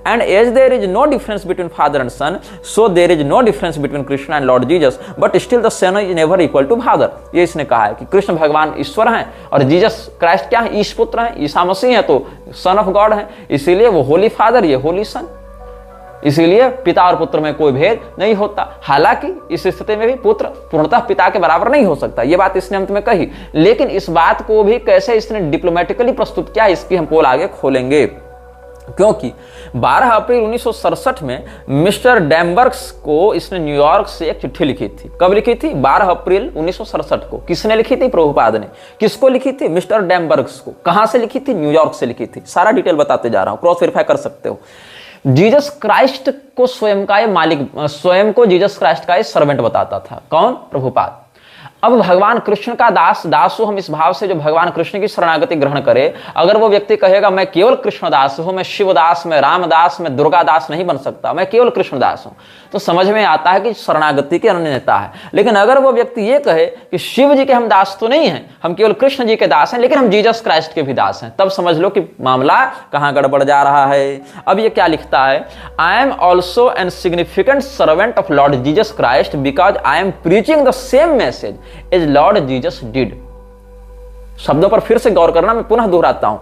and as there is no difference between father and son, so there is no difference between Krishna and Lord Jesus, but still the son is never equal to father। ये इसने कहा है कि कृष्ण भगवान ईश्वर हैं और Jesus Christ क्या है? ईश पुत्र हैं, ईसा मसीह हैं, तो सन ऑफ गॉड हैं, इसीलिए वो होली फादर, ये होली सन, इसीलिए पिता और पुत्र में कोई भेद नहीं होता। हालांकि इस स्थिति में भी पुत्र पूर्णतः पिता के बराबर नहीं हो सकता, ये बात इसने अंत में कही। लेकिन इस बात को भी कैसे इसने डिप्लोमेटिकली प्रस्तुत किया, इसकी हम पोल आगे खोलेंगे। क्योंकि 12 अप्रैल 1967 में मिस्टर डैम्बर्ग्स को इसने न्यूयॉर्क से एक चिट्ठी लिखी थी। कब लिखी थी? 12 अप्रैल 1967 को। किसने लिखी थी? प्रभुपाद ने। किसको लिखी थी? मिस्टर डैम्बर्ग्स को। कहां से लिखी थी? न्यूयॉर्क से लिखी थी। सारा डिटेल बताते जा रहा हूं, क्रॉस वेरीफाई कर सकते हो। जीसस क्राइस्ट को स्वयं का ये मालिक, स्वयं को जीसस क्राइस्ट का ये सर्वेंट बताता था। कौन? प्रभुपाद। अब भगवान कृष्ण का दास हूं, हम इस भाव से जो भगवान कृष्ण की शरणागति ग्रहण करे। अगर वो व्यक्ति कहेगा मैं केवल कृष्णदास हूं, मैं शिवदास, मैं रामदास, मैं दुर्गादास नहीं बन सकता, मैं केवल कृष्णदास हूं, तो समझ में आता है कि शरणागति की अनन्यता है। लेकिन अगर वो व्यक्ति ये कहे कि शिव जी के हम दास तो नहीं हैं, हम केवल कृष्ण जी के दास हैं, लेकिन हम जीसस क्राइस्ट के भी दास हैं, तब समझ लो कि मामला कहां गड़बड़ जा रहा है। अब ये क्या लिखता है? I am also an significant servant of lord Jesus Christ because I am preaching the same message as lord Jesus did. शब्दों पर फिर से गौर करना, मैं पुनः दोहराता हूं।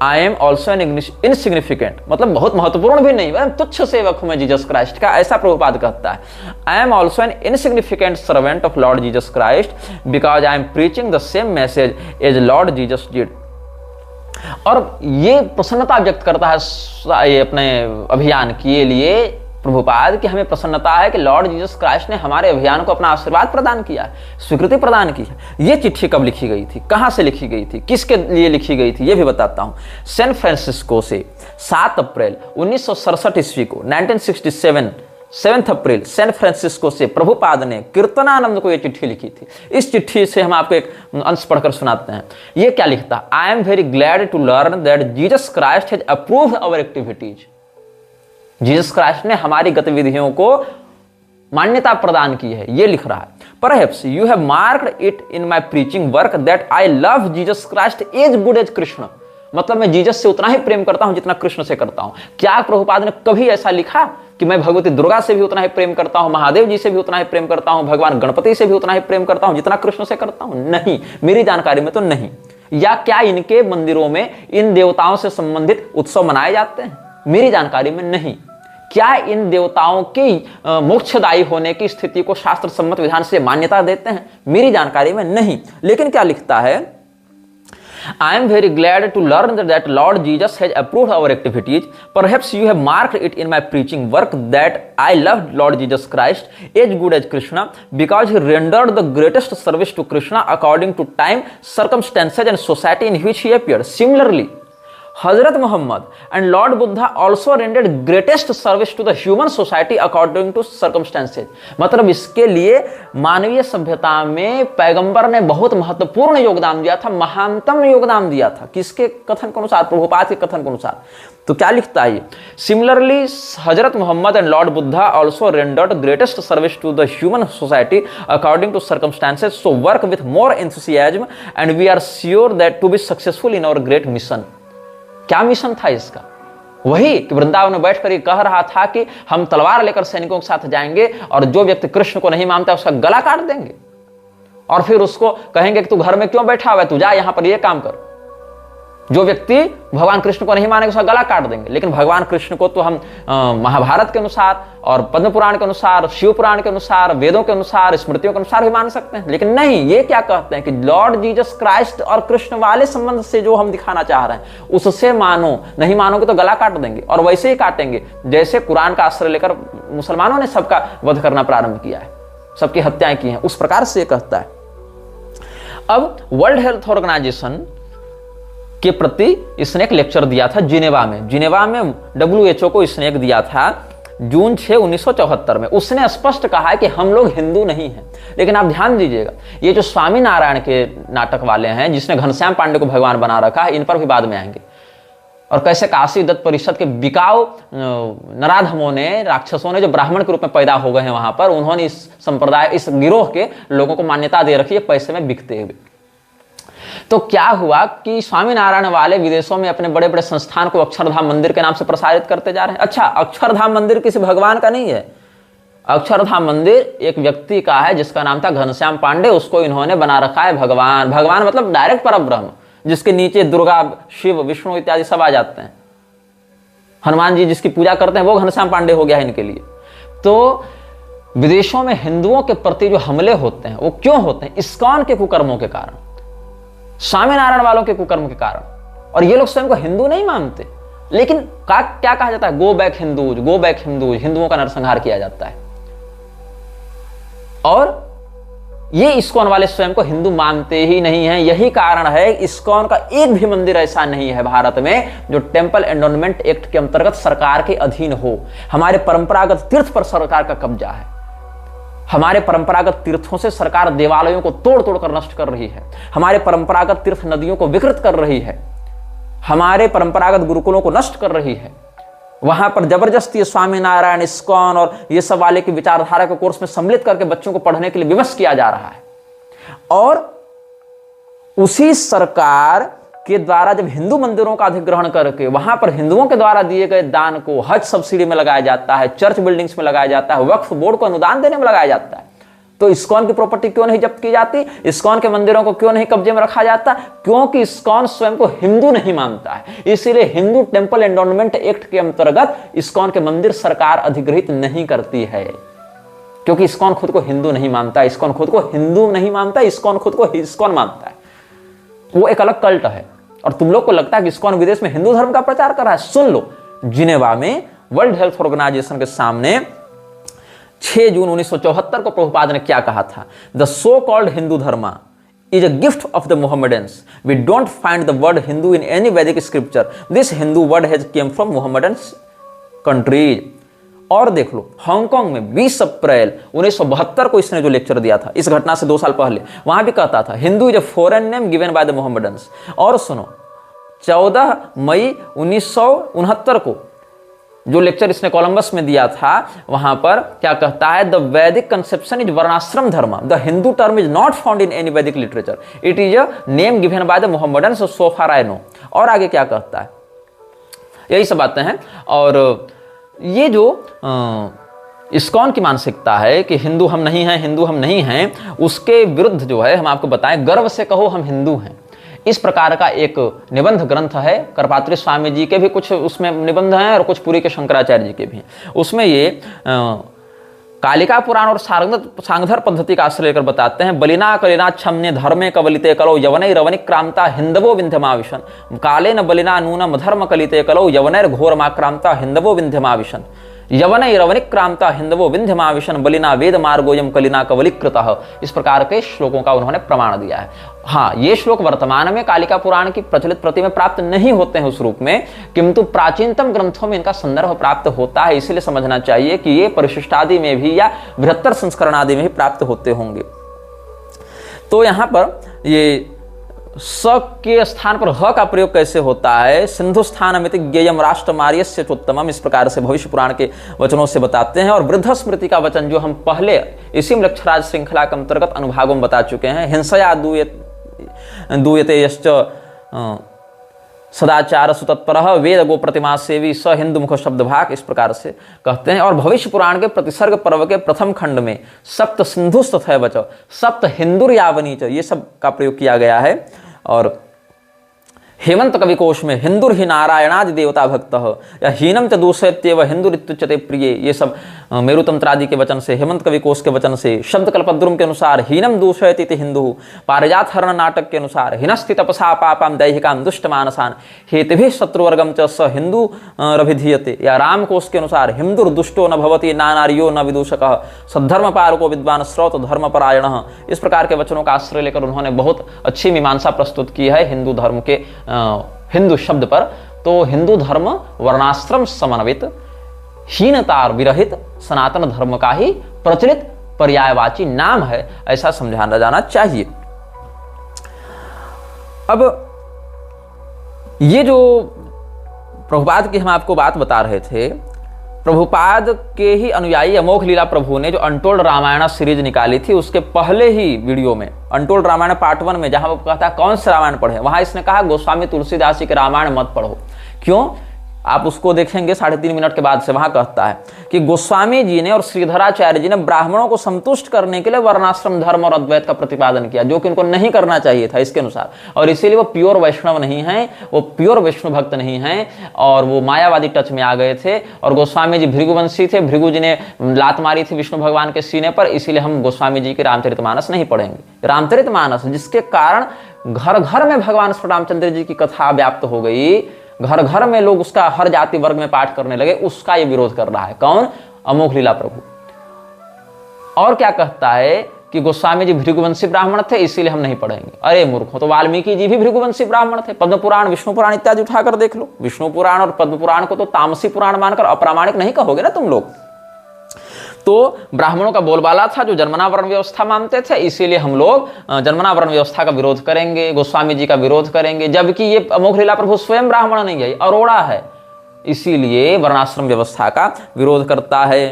आई एम ऑल्सो एन इनसिग्निफिकेंट, मतलब बहुत महत्वपूर्ण भी नहीं, मैं तुच्छ सेवक हूं मैं जीसस क्राइस्ट का, ऐसा प्रभुपाद कहता है। I am also an insignificant servant of lord Jesus Christ because I am preaching the same message as lord Jesus did. और ये प्रसन्नता व्यक्त करता है ये अपने अभियान के लिए प्रभुपाद कि हमें प्रसन्नता है कि लॉर्ड जीसस क्राइस्ट ने हमारे अभियान को अपना आशीर्वाद प्रदान किया है, स्वीकृति प्रदान की है। ये चिट्ठी कब लिखी गई थी? कहां से लिखी गई थी? किसके लिए लिखी गई थी? ये भी बताता हूं। सैन फ्रांसिस्को से 7 अप्रैल 1967 ईस्वी को, 1967 7 अप्रैल सैन फ्रांसिस्को से प्रभुपाद ने कीर्तनानंद को यह चिट्ठी लिखी थी। इस चिट्ठी से हम आपको एक अंश पढ़कर सुनाते हैं। ये क्या लिखता है? I am very glad to learn that Jesus Christ has approved our activities. Jesus Christ ने हमारी गतिविधियों को मान्यता प्रदान की है, ये लिख रहा है। Perhaps you have marked it in my preaching work that I love Jesus Christ as good as Krishna. मतलब मैं जीसस से उतना ही प्रेम करता हूं जितना कृष्ण से करता हूं। क्या प्रभुपाद ने कभी ऐसा लिखा कि मैं भगवती दुर्गा से भी उतना ही प्रेम करता हूं, महादेव जी से भी उतना ही प्रेम करता हूं, भगवान गणपति से भी उतना ही प्रेम करता हूं जितना कृष्ण से करता हूं? नहीं, मेरी जानकारी में तो नहीं। या क्या इनके मंदिरों में इन देवताओं से संबंधित उत्सव मनाए जाते हैं? मेरी जानकारी में नहीं। क्या इन देवताओं की मोक्षदायी होने की स्थिति को शास्त्र सम्मत विधान से मान्यता देते हैं? मेरी जानकारी में नहीं। लेकिन क्या लिखता है? I am very glad to learn that Lord Jesus has approved our activities. Perhaps you have marked it in my preaching work that I loved Lord Jesus Christ as good as Krishna because he rendered the greatest service to Krishna according to time, circumstances and society in which he appeared. Similarly, Hazrat Muhammad and Lord Buddha also rendered greatest service to the human society according to circumstances। मतलब इसके लिए मानवीय सभ्यता में पैगंबर ने बहुत महत्वपूर्ण योगदान दिया था, महानतम योगदान दिया था। किसके कथन के अनुसार? प्रभुपाद के कथन के अनुसार। तो क्या लिखता है? Similarly Hazrat Mohammad and lord Buddha also rendered greatest service to the human society according to circumstances, so work with more enthusiasm and we are sure that to be successful in our great mission. क्या mission था इसका? वही कि वृंदावन में बैठकर ये कह रहा था कि हम तलवार लेकर सैनिकों के साथ जाएंगे और जो व्यक्ति कृष्ण को नहीं मानता उसका गला काट देंगे और फिर उसको कहेंगे कि तू घर में क्यों बैठा हुआ है, तू जा यहां पर ये काम कर। जो व्यक्ति भगवान कृष्ण को नहीं मानेगा उसका गला काट देंगे, लेकिन भगवान कृष्ण को तो हम महाभारत के अनुसार और पद्म पुराण के अनुसार, शिव पुराण के अनुसार, वेदों के अनुसार, स्मृतियों के अनुसार भी मान सकते हैं। लेकिन नहीं, ये क्या कहते हैं कि लॉर्ड जीसस क्राइस्ट और कृष्ण वाले संबंध से जो हम दिखाना चाह रहे हैं उससे मानो, नहीं मानोगे तो गला काट देंगे। और वैसे ही काटेंगे जैसे कुरान का आश्रय लेकर मुसलमानों ने सबका वध करना प्रारंभ किया है, सबकी हत्याएं की हैं, उस प्रकार से ये कहता है। अब वर्ल्ड हेल्थ ऑर्गेनाइजेशन के प्रति इसने एक लेक्चर दिया था जिनेवा में WHO को इसने एक दिया था जून 6, 1974 में। उसने स्पष्ट कहा है कि हम लोग हिंदू नहीं हैं। लेकिन आप ध्यान दीजिएगा, ये जो स्वामी नारायण के नाटक वाले हैं जिसने घनश्याम पांडे को भगवान बना रखा है, इन पर भी बाद में आएंगे। और कैसे काशी दत्त परिषद के बिकाऊ नराधमों ने, राक्षसों ने जो ब्राह्मण के रूप में पैदा हो गए हैं वहां पर, उन्होंने इस संप्रदाय, इस गिरोह के लोगों को मान्यता दे रखी है पैसे में बिकते हुए। तो क्या हुआ कि स्वामीनारायण वाले विदेशों में अपने बड़े बड़े संस्थान को अक्षरधाम मंदिर के नाम से प्रसारित करते जा रहे हैं। अच्छा, अक्षरधाम मंदिर किसी भगवान का नहीं है। अक्षरधाम मंदिर एक व्यक्ति का है जिसका नाम था घनश्याम पांडे, उसको इन्होंने बना रखा है भगवान। भगवान मतलब डायरेक्ट परब्रह्म, जिसके नीचे दुर्गा, शिव, विष्णु इत्यादि सब आ जाते हैं। हनुमान जी जिसकी पूजा करते हैं वो घनश्याम पांडे हो गया है इनके लिए। तो विदेशों में हिंदुओं के प्रति जो हमले होते हैं वो क्यों होते हैं? इस्कॉन के कुकर्मों के कारण, स्वामीनारायण वालों के कुकर्म के कारण। और ये लोग स्वयं को हिंदू नहीं मानते, लेकिन क्या कहा जाता है? Go back Hindus, go back Hindus, हिंदुओं का नरसंहार किया जाता है। और ये इस्कॉन वाले स्वयं को हिंदू मानते ही नहीं है। यही कारण है इस्कॉन का एक भी मंदिर ऐसा नहीं है भारत में जो टेंपल एंडोनमेंट एक्ट के अंतर्गत सरकार के अधीन हो। हमारे परंपरागत तीर्थ पर सरकार का कब्जा है। हमारे परंपरागत तीर्थों से सरकार देवालयों को तोड़ तोड़ कर नष्ट कर रही है। हमारे परंपरागत तीर्थ नदियों को विकृत कर रही है। हमारे परंपरागत गुरुकुलों को नष्ट कर रही है। वहां पर जबरदस्ती स्वामीनारायण, इस्कॉन और ये सब वाले की विचारधारा के कोर्स में सम्मिलित करके बच्चों को पढ़ने के लिए विवश किया जा रहा है। और उसी सरकार के द्वारा जब हिंदू मंदिरों का अधिग्रहण करके वहां पर हिंदुओं के द्वारा दिए गए दान को हज सब्सिडी में लगाया जाता है, चर्च बिल्डिंग्स में लगाया जाता है, वक्फ बोर्ड को अनुदान देने में लगाया जाता है, तो इस्कॉन की प्रॉपर्टी क्यों नहीं जब्त की जाती? इस्कॉन के मंदिरों को क्यों नहीं कब्जे में रखा जाता? क्योंकि इस्कॉन स्वयं को हिंदू नहीं मानता है। इसीलिए हिंदू टेंपल एंडोनमेंट एक्ट के अंतर्गत इस्कॉन के मंदिर सरकार अधिग्रहित नहीं करती है, क्योंकि इस्कॉन खुद को हिंदू नहीं मानता। इस्कॉन खुद को हिंदू नहीं मानता, इस्कॉन खुद को इस्कॉन मानता है। वो एक अलग कल्ट है। और तुम लोग को लगता है कि इस्कॉन विदेश में हिंदू धर्म का प्रचार कर रहा है। सुन लो, जिनेवा में वर्ल्ड हेल्थ ऑर्गेनाइजेशन के सामने 6 जून 1974 को प्रभुपाद ने क्या कहा था? The so called Hindu Dharma is a gift of the Mohammedans. We don't find the word Hindu in any Vedic scripture. This Hindu word has came from Mohammedan countries. और देख लो, Hong Kong में 20 अप्रैल 1972 को इसने जो लेक्चर दिया था, इस घटना से 2 साल पहले, वहां भी कहता था Hindu is a foreign name given by the Mohammedans. और सुनो, 14 मई 1969 को जो लेक्चर इसने कोलंबस में दिया था, वहां पर क्या कहता है? द वैदिक conception is varnashrama dharma. The Hindu term is not found in any Vedic literature. It is a name given by the Mohammedans so far I know. और आगे क्या कहता है? यही सब बातें हैं। और ये जो इस्कॉन की मानसिकता है कि हिंदू हम नहीं हैं, हिंदू हम नहीं हैं, उसके विरुद्ध जो है हम आपको बताएं, गर्व से कहो हम हिंदू हैं, इस प्रकार का एक निबंध ग्रंथ है। करपात्री स्वामी जी के भी कुछ उसमें निबंध हैं और कुछ पुरी के शंकराचार्य जी के भी हैं। उसमें ये कालिका पुराण और सांगधर पद्धति का आश्रय लेकर बताते हैं, बलिना कलिना छम्ने धर्मे कवलिते कलो यवनै रवनिक क्रांता हिंदवो विंध्यमाविशन। काले न बलिना नूनम धर्म कलिते कलो यवनैर घोरमाक्रांता हिंदवो विंध्यमाविशन। यवनै रवनिक क्रांता हिंदवो विंध्यमाविशन बलिना वेद मार्गोयम कलिना कवलिकृतः। इस प्रकार के श्लोकों का उन्होंने प्रमाण दिया है। हाँ, ये श्लोक वर्तमान में कालिका पुराण की प्रचलित प्रति में प्राप्त नहीं होते हैं उस रूप में, किंतु प्राचीनतम ग्रंथों में इनका संदर्भ प्राप्त होता है। इसलिए समझना चाहिए कि ये परिशिष्टादि में भी या बृहत्तर संस्करण आदि में भी प्राप्त होते होंगे। तो यहां पर ये स के स्थान पर ह का प्रयोग कैसे होता है? सिंधु स्थानमिति ज्ञेयम राष्ट्रमार्यस्य चोत्तमम, इस प्रकार से भविष्य पुराण के वचनों से बताते हैं। और वृद्ध स्मृति का वचन जो हम पहले इसी लक्षराज श्रृंखला के अंतर्गत अनुभागों में बता चुके हैं, हिंसया दूयते यश्च सदाचार सुतत्परः वेद गो प्रतिमा सेवी स हिंदू मुख शब्द भाग, इस प्रकार से कहते हैं। और भविष्य पुराण के प्रतिसर्ग पर्व के प्रथम खंड में सप्त सिंधुस्तथय वच सप्त हिंदुर्यावनी च, ये सब का प्रयोग किया गया है। और हेमंत कवि कोश में हिंदुर ही नारायणादि देवता भक्त या हीनम च दूषयत्येव हिंदुरित्युच्यते प्रिय, ये सब मेरुतंत्रादि के वचन से, हेमंत कवि कोश के वचन से, शब्द कल्पद्रुम के अनुसार हीनम दूषयति हिंदु, पारिजात हरण नाटक के अनुसार हिनस्ति तपसा पापाम दैहिकाम दुष्ट मानसान हेतुभिः शत्रुवर्गम च स हिंदू रभिधीयते, या राम कोश के अनुसार हिंदुर दुष्टो न भवति नानार्यो न विदूषकः सद्धर्म पारको विद्वान श्रौत धर्मपरायणः। इस प्रकार के वचनों का आश्रय लेकर उन्होंने बहुत अच्छी मीमांसा प्रस्तुत की है हिंदू धर्म के हिंदू शब्द पर। तो हिंदू धर्म वर्णाश्रम समन्वित, हीनता विरहित सनातन धर्म का ही प्रचलित पर्यायवाची नाम है, ऐसा समझाना जाना चाहिए। अब ये जो प्रभुपाद की हम आपको बात बता रहे थे, प्रभुपाद के ही अनुयायी अमोघ लीला प्रभु ने जो अनटोल्ड रामायण सीरीज निकाली थी, उसके पहले ही वीडियो में अनटोल्ड रामायण पार्ट 1 में, जहां वो कहता है कौन से रामायण पढ़े, वहां इसने कहा गोस्वामी तुलसीदास जी के रामायण मत पढ़ो। क्यों? आप उसको देखेंगे 3.5 मिनट के बाद से। वहां कहता है कि गोस्वामी जी ने और श्रीधराचार्य जी ने ब्राह्मणों को संतुष्ट करने के लिए वर्णाश्रम धर्म और अद्वैत का प्रतिपादन किया, जो कि उनको नहीं करना चाहिए था इसके अनुसार, और इसीलिए वो प्योर वैष्णव नहीं है, वो प्योर विष्णु भक्त नहीं है, और वो मायावादी टच में आ गए थे। और गोस्वामी जी भृगुवंशी थे, भृगु जी ने लात मारी थी विष्णु भगवान के सीने पर, इसीलिए हम गोस्वामी जी के रामचरितमानस नहीं पढ़ेंगे। रामचरितमानस जिसके कारण घर घर में भगवान श्री रामचंद्र जी की कथा व्याप्त हो गई, घर घर में लोग उसका हर जाति वर्ग में पाठ करने लगे, उसका ये विरोध कर रहा है। कौन? अमोघ लीला प्रभु। और क्या कहता है कि गोस्वामी जी भृगुवंशी ब्राह्मण थे, इसीलिए हम नहीं पढ़ेंगे। अरे मूर्खों, तो वाल्मीकि जी भी भृगुवंशी ब्राह्मण थे। पद्म पुराण, विष्णु पुराण इत्यादि उठाकर देख लो। विष्णु पुराण और पद्म पुराण को तो तामसी पुराण मानकर अप्रामाणिक नहीं कहोगे ना तुम लोग। तो ब्राह्मणों का बोलबाला था जो जन्मना वर्ण व्यवस्था मानते थे, इसीलिए हम लोग जन्मना वर्ण व्यवस्था का विरोध करेंगे, गोस्वामी जी का विरोध करेंगे, जबकि ये अमोघ लीला प्रभु स्वयं ब्राह्मण नहीं है, अरोड़ा है, इसीलिए वर्णाश्रम व्यवस्था का विरोध करता है।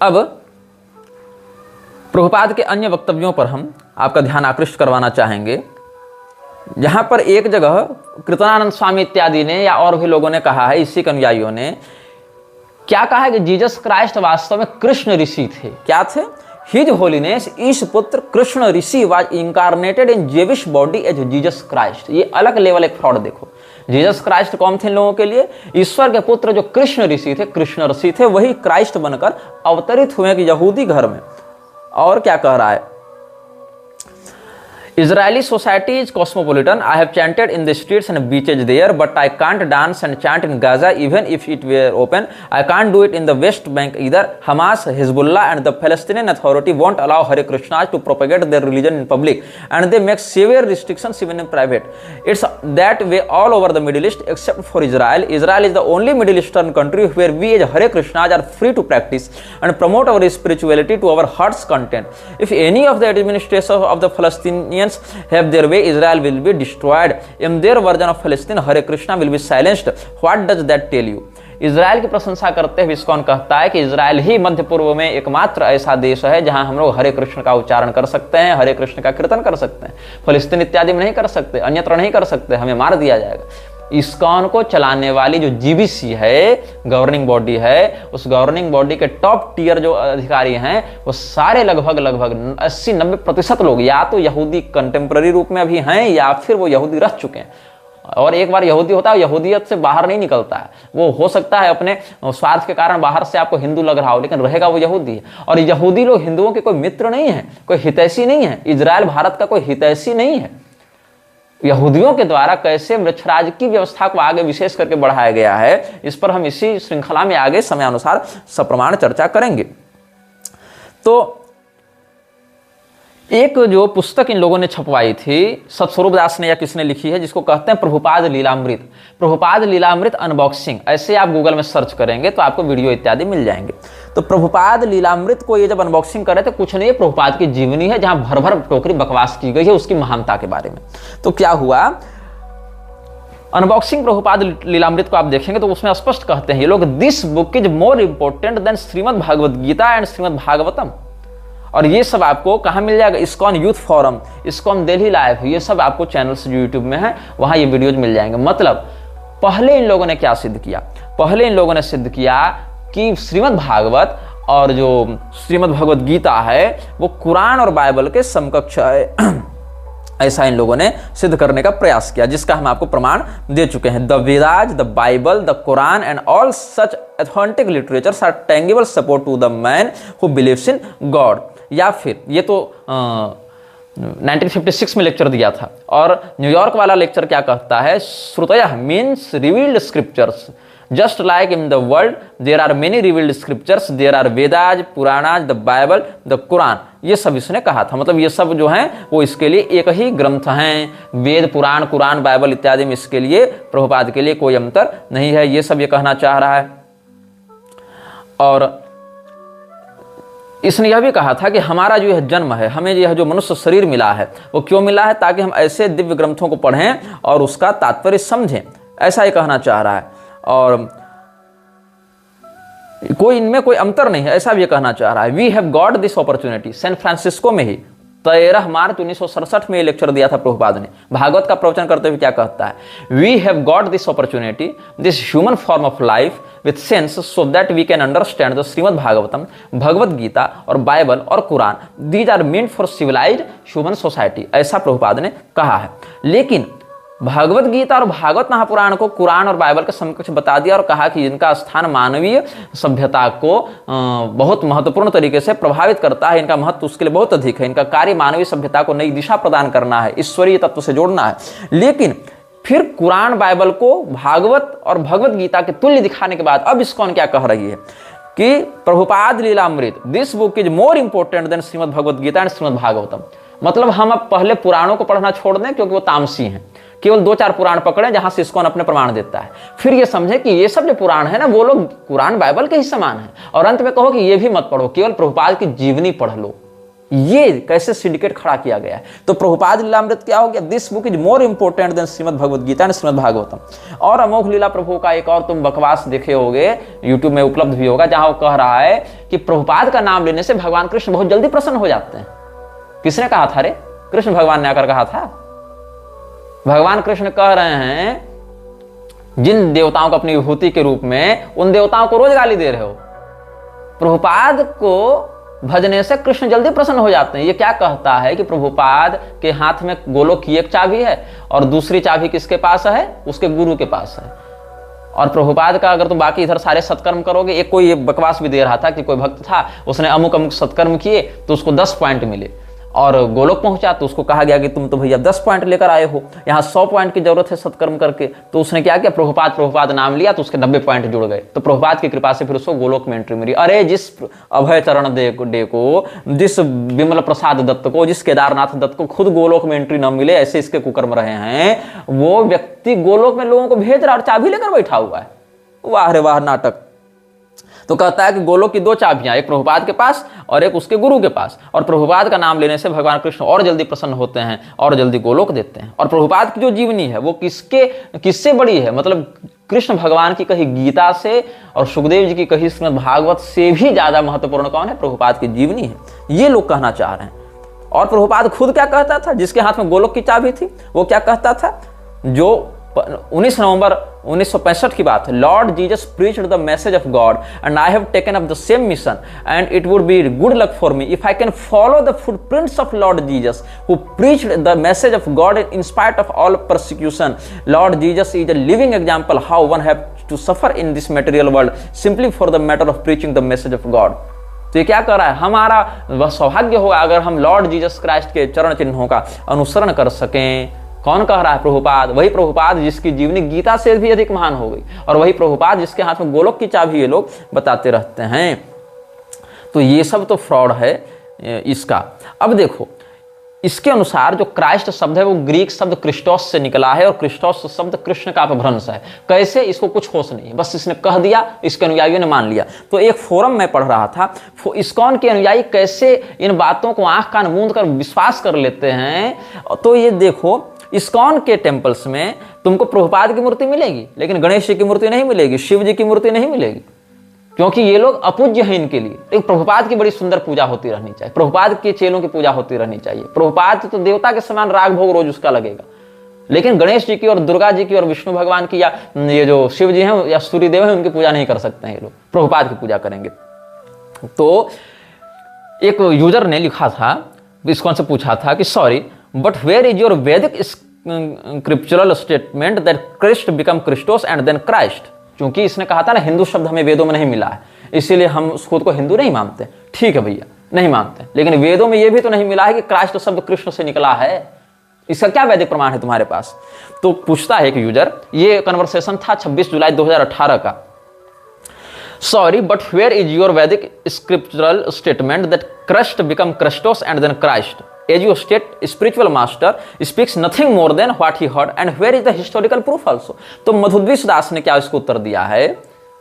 अब प्रभुपाद के अन्य वक्तव्यों पर हम आपका ध्यान आकृष्ट करवाना चाहेंगे। जहां पर एक जगह कृतनानंद स्वामी इत्यादि ने या और भी लोगों ने कहा है, इसी के अनुयायियों ने क्या कहा है कि जीसस क्राइस्ट वास्तव में कृष्ण ऋषि थे। क्या थे? His holiness Ish Putra Krishna Rishi was incarnated in Jewish body as Jesus Christ. ये अलग लेवल एक फ्रॉड देखो। जीसस क्राइस्ट कौन थे इन लोगों के लिए? ईश्वर के पुत्र जो कृष्ण ऋषि थे, कृष्ण ऋषि थे, वही क्राइस्ट बनकर अवतरित हुए कि यहूदी घर में। और क्या कह रहा है? Israeli society is cosmopolitan. I have chanted in the streets and beaches there, but I can't dance and chant in Gaza even if it were open. I can't do it in the West Bank either. Hamas, Hezbollah and the Palestinian Authority won't allow Hare Krishnas to propagate their religion in public, and they make severe restrictions even in private. It's that way all over the Middle East except for Israel. Israel is the only Middle Eastern country where we as Hare Krishnas are free to practice and promote our spirituality to our heart's content. If any of the administrators of the Palestinians have their way, Israel will be destroyed. In their version of Palestine, Hare Krishna will be silenced. What does that tell you? Israel की प्रशंसा करते हुए ISKCON कहता है कि Israel ही मध्य पूर्व में एकमात्र ऐसा देश है जहां हम लोग हरे कृष्ण का उच्चारण कर सकते हैं, हरे कृष्ण का कीर्तन कर सकते हैं। फलस्तीन इत्यादि में नहीं कर सकते, अन्यत्र नहीं कर सकते, हमें मार दिया जाएगा। इस्कॉन को चलाने वाली जो जीबीसी है, गवर्निंग बॉडी है, उस गवर्निंग बॉडी के टॉप टियर जो अधिकारी हैं, वो सारे लगभग 80-90% लोग या तो यहूदी कंटेम्प्रेरी रूप में अभी हैं या फिर वो यहूदी रह चुके हैं। और एक बार यहूदी होता है, यहूदियत से बाहर नहीं निकलता है। वो हो सकता है अपने स्वार्थ के कारण बाहर से आपको हिंदू लग रहा हो, लेकिन रहेगा वो यहूदी है। और यहूदी लोग हिंदुओं के कोई मित्र नहीं है, कोई हितैषी नहीं है। इजराइल भारत का कोई हितैषी नहीं है। यहूदियों के द्वारा कैसे वृक्षराज की व्यवस्था को आगे विशेष करके बढ़ाया गया है, इस पर हम इसी श्रृंखला में आगे समयानुसार सप्रमाण चर्चा करेंगे। तो एक जो पुस्तक इन लोगों ने छपवाई थी, सतस्वरूप दास ने या किसने लिखी है, जिसको कहते हैं प्रभुपाद लीलामृत। प्रभुपाद लीलामृत अनबॉक्सिंग, ऐसे आप गूगल में सर्च करेंगे तो आपको वीडियो इत्यादि मिल जाएंगे। तो प्रभुपाद लीलामृत को ये जब अनबॉक्सिंग कर रहे थे, कुछ नहीं, प्रभुपाद की जीवनी है जहां भर भर टोकरी बकवास की गई है उसकी महानता के बारे में। तो क्या हुआ, अनबॉक्सिंग प्रभुपाद लीलामृत को आप देखेंगे तो उसमें स्पष्ट कहते हैं ये लोग, this book is more important than Shrimad Bhagavat Gita and Shrimad Bhagavatam. और ये सब आपको कहाँ मिल जाएगा? ISKCON youth forum, ISKCON Delhi live, ये सब आपको चैनल्स जो यूट्यूब में है वहां ये वीडियोज मिल जाएंगे। मतलब पहले इन लोगों ने क्या सिद्ध किया? पहले इन लोगों ने सिद्ध किया कि श्रीमद् भागवत और जो श्रीमद् भगवत गीता है वो कुरान और बाइबल के समकक्ष है। ऐसा इन लोगों ने सिद्ध करने का प्रयास किया, जिसका हम आपको प्रमाण दे चुके हैं। The Vedas, the Bible, the Quran and all such authentic literatures are tangible support to the man who believes in God. या फिर ये तो 1956 में लेक्चर दिया था, और न्यूयॉर्क वाला लेक्चर क्या कहता है, shrutayah means revealed scriptures, just like in the world there are many revealed scriptures, there are Vedas, Puranas, the Bible, the Quran. ये सब इसने कहा था, मतलब ये सब जो हैं वो इसके लिए एक ही ग्रंथ हैं। वेद, पुराण, कुरान, बाइबल इत्यादि में इसके लिए, प्रभुपाद के लिए कोई अंतर नहीं है, ये सब ये कहना चाह रहा है। और इसने यह भी कहा था कि हमारा जो यह जन्म है, हमें यह जो मनुष्य शरीर मिला है वो क्यों मिला है, ताकि हम ऐसे दिव्य ग्रंथों को पढ़ें और उसका तात्पर्य समझें, ऐसा ही कहना चाह रहा है। और कोई इनमें कोई अंतर नहीं है, ऐसा भी कहना चाह रहा है। We have got this opportunity, San Francisco में ही 13 मार्च 1967 में लेक्चर दिया था प्रभुपाद ने। भागवत का प्रवचन करते हुए क्या कहता है, we have got this opportunity, this human form of life with sense, so that we can understand the Shrimad Bhagavatam, Bhagavad Gita और बाइबल और Quran, these are meant for civilised human society, ऐसा प्रभुपाद ने कहा है। लेकिन भगवत गीता और भागवत महापुराण को कुरान और बाइबल के समकक्ष बता दिया और कहा कि इनका स्थान मानवीय सभ्यता को बहुत महत्वपूर्ण तरीके से प्रभावित करता है, इनका महत्व उसके लिए बहुत अधिक है, इनका कार्य मानवीय सभ्यता को नई दिशा प्रदान करना है, ईश्वरीय तत्व से जोड़ना है। लेकिन फिर कुरान बाइबल को भागवत और भगवत गीता के तुल्य दिखाने के बाद अब इस्कॉन क्या कह रही है कि Prabhupada Lilamrita, this book is more important than Shrimad Bhagavad Gita and Shrimad Bhagavatam. मतलब हम अब पहले पुराणों को पढ़ना छोड़ दें क्योंकि वो तामसी हैं, केवल 2-4 पुराण पकड़े जहां से इस्कॉन अपने प्रमाण देता है, फिर ये समझे कि ये सब जो पुराण है ना वो लोग कुरान बाइबल के ही समान है, और अंत में कहो कि ये भी मत पढ़ो, केवल प्रभुपाद की जीवनी पढ़ लो। ये कैसे सिंडिकेट खड़ा किया गया है। तो प्रभुपाद लीलामृत क्या हो गया, this book is more important than Shrimad Bhagavad Gita and Shrimad Bhagavatam. और अमोघ लीला प्रभु का एक और तुम बकवास देखे होगे, यूट्यूब में उपलब्ध भी होगा, जहां वो कह रहा है कि प्रभुपाद का नाम लेने से भगवान कृष्ण बहुत जल्दी प्रसन्न हो जाते हैं। किसने कहा था रे? कृष्ण भगवान ने आकर कहा था। भगवान कृष्ण कह रहे हैं जिन देवताओं को अपनी विभूति के रूप में, उन देवताओं को रोज गाली दे रहे हो, प्रभुपाद को भजने से कृष्ण जल्दी प्रसन्न हो जाते हैं। ये क्या कहता है कि प्रभुपाद के हाथ में गोलोक की एक चाबी है और दूसरी चाबी किसके पास है, उसके गुरु के पास है। और प्रभुपाद का अगर तुम बाकी इधर सारे सत्कर्म करोगे, एक कोई बकवास भी दे रहा था कि कोई भक्त था, उसने अमुक अमुक सत्कर्म किए तो उसको 10 पॉइंट मिले, और गोलोक पहुंचा तो उसको कहा गया कि तुम तो भैया 10 पॉइंट लेकर आए हो, यहाँ 100 पॉइंट की जरूरत है सत्कर्म करके। तो उसने क्या किया, प्रभुपाद नाम लिया तो उसके 90 पॉइंट जुड़ गए। तो प्रभुपाद की कृपा से फिर उसको गोलोक में एंट्री मिली। अरे जिस अभय चरण डे को, जिस विमल प्रसाद दत्त को, जिस केदारनाथ दत्त को खुद गोलोक में एंट्री न मिले, ऐसे इसके कुकर्म रहे हैं, वो व्यक्ति गोलोक में लोगों को भेज रहा और चाबी लेकर बैठा हुआ है। वाह रे वाह नाटक। तो कहता है कि गोलोक की 2 चाबियां, एक प्रभुपाद के पास और एक उसके गुरु के पास, और प्रभुपाद का नाम लेने से भगवान कृष्ण और जल्दी प्रसन्न होते हैं और जल्दी गोलोक देते हैं। और प्रभुपाद की जो जीवनी है वो किससे बड़ी है, मतलब कृष्ण भगवान की कही गीता से और सुखदेव जी की कही श्रीमद् भागवत से भी ज्यादा महत्वपूर्ण कौन है, प्रभुपाद की जीवनी है, ये लोग कहना चाह रहे हैं। और प्रभुपाद खुद क्या कहता था, जिसके हाथ में गोलोक की चाबी थी, वो क्या कहता था, जो 19 नवंबर 1965 की बात है, lord Jesus preached the message of God and I have taken up the same mission and it would be good luck for me if I can follow the footprints of lord Jesus who preached the message of God in spite of all persecution. Lord Jesus is a living example how one have to suffer in this material world simply for the matter of preaching the message of God. तो ये क्या कर रहा है, हमारा वह सौभाग्य होगा अगर हम लॉर्ड जीसस क्राइस्ट के चरण चिन्हों का अनुसरण कर सकें। कौन कह रहा है, प्रभुपाद। वही प्रभुपाद जिसकी जीवनी गीता से भी अधिक महान हो गई, और वही प्रभुपाद जिसके हाथ में गोलोक की चाबी ये लोग बताते रहते हैं। तो ये सब तो फ्रॉड है इसका। अब देखो, इसके अनुसार जो क्राइस्ट शब्द है वो ग्रीक शब्द क्रिस्टोस से निकला है, और क्रिस्टोस शब्द कृष्ण का अपभ्रंश है। कैसे, इसको कुछ होश नहीं, बस इसने कह दिया, इसके अनुयायियों ने मान लिया। तो एक फोरम में पढ़ रहा था, इस्कॉन के अनुयायी कैसे इन बातों को आंख कान मूंद कर विश्वास कर लेते हैं। तो ये देखो, इस्कॉन के टेम्पल्स में तुमको प्रभुपाद की मूर्ति मिलेगी, लेकिन गणेश जी की मूर्ति नहीं मिलेगी, शिव जी की मूर्ति नहीं मिलेगी, क्योंकि ये लोग अपूज्य हैं इनके लिए। लेकिन प्रभुपाद की बड़ी सुंदर पूजा होती रहनी चाहिए, प्रभुपाद के चेलों की पूजा होती रहनी चाहिए। प्रभुपाद तो देवता के समान राग भोग रोज उसका लगेगा, लेकिन गणेश जी की और दुर्गा जी की और विष्णु भगवान की, या ये जो शिव जी हैं या सूर्यदेव हैं, उनकी पूजा नहीं कर सकते हैं ये लोग, प्रभुपाद की पूजा करेंगे। तो एक यूजर ने लिखा था, इस्कॉन से पूछा था कि sorry, but where is your Vedic scriptural statement that Christ become Christos and then Christ. क्योंकि इसने कहा था ना हिंदू शब्द हमें वेदों में नहीं मिला है, इसीलिए हम खुद को हिंदू नहीं मानते। ठीक है भैया, नहीं मानते, लेकिन वेदों में यह भी तो नहीं मिला है कि क्राइस्ट शब्द कृष्ण से निकला है। इसका क्या वैदिक प्रमाण है तुम्हारे पास? तो पूछता है एक यूजर, ये कन्वर्सेशन था 26 जुलाई 2018 का। Sorry but where is your Vedic scriptural statement that Christ become Christos and then Christ as you state spiritual master speaks nothing more than what he heard and where is the historical proof also. तो मधुद्विष दास ने क्या इसको उत्तर दिया है,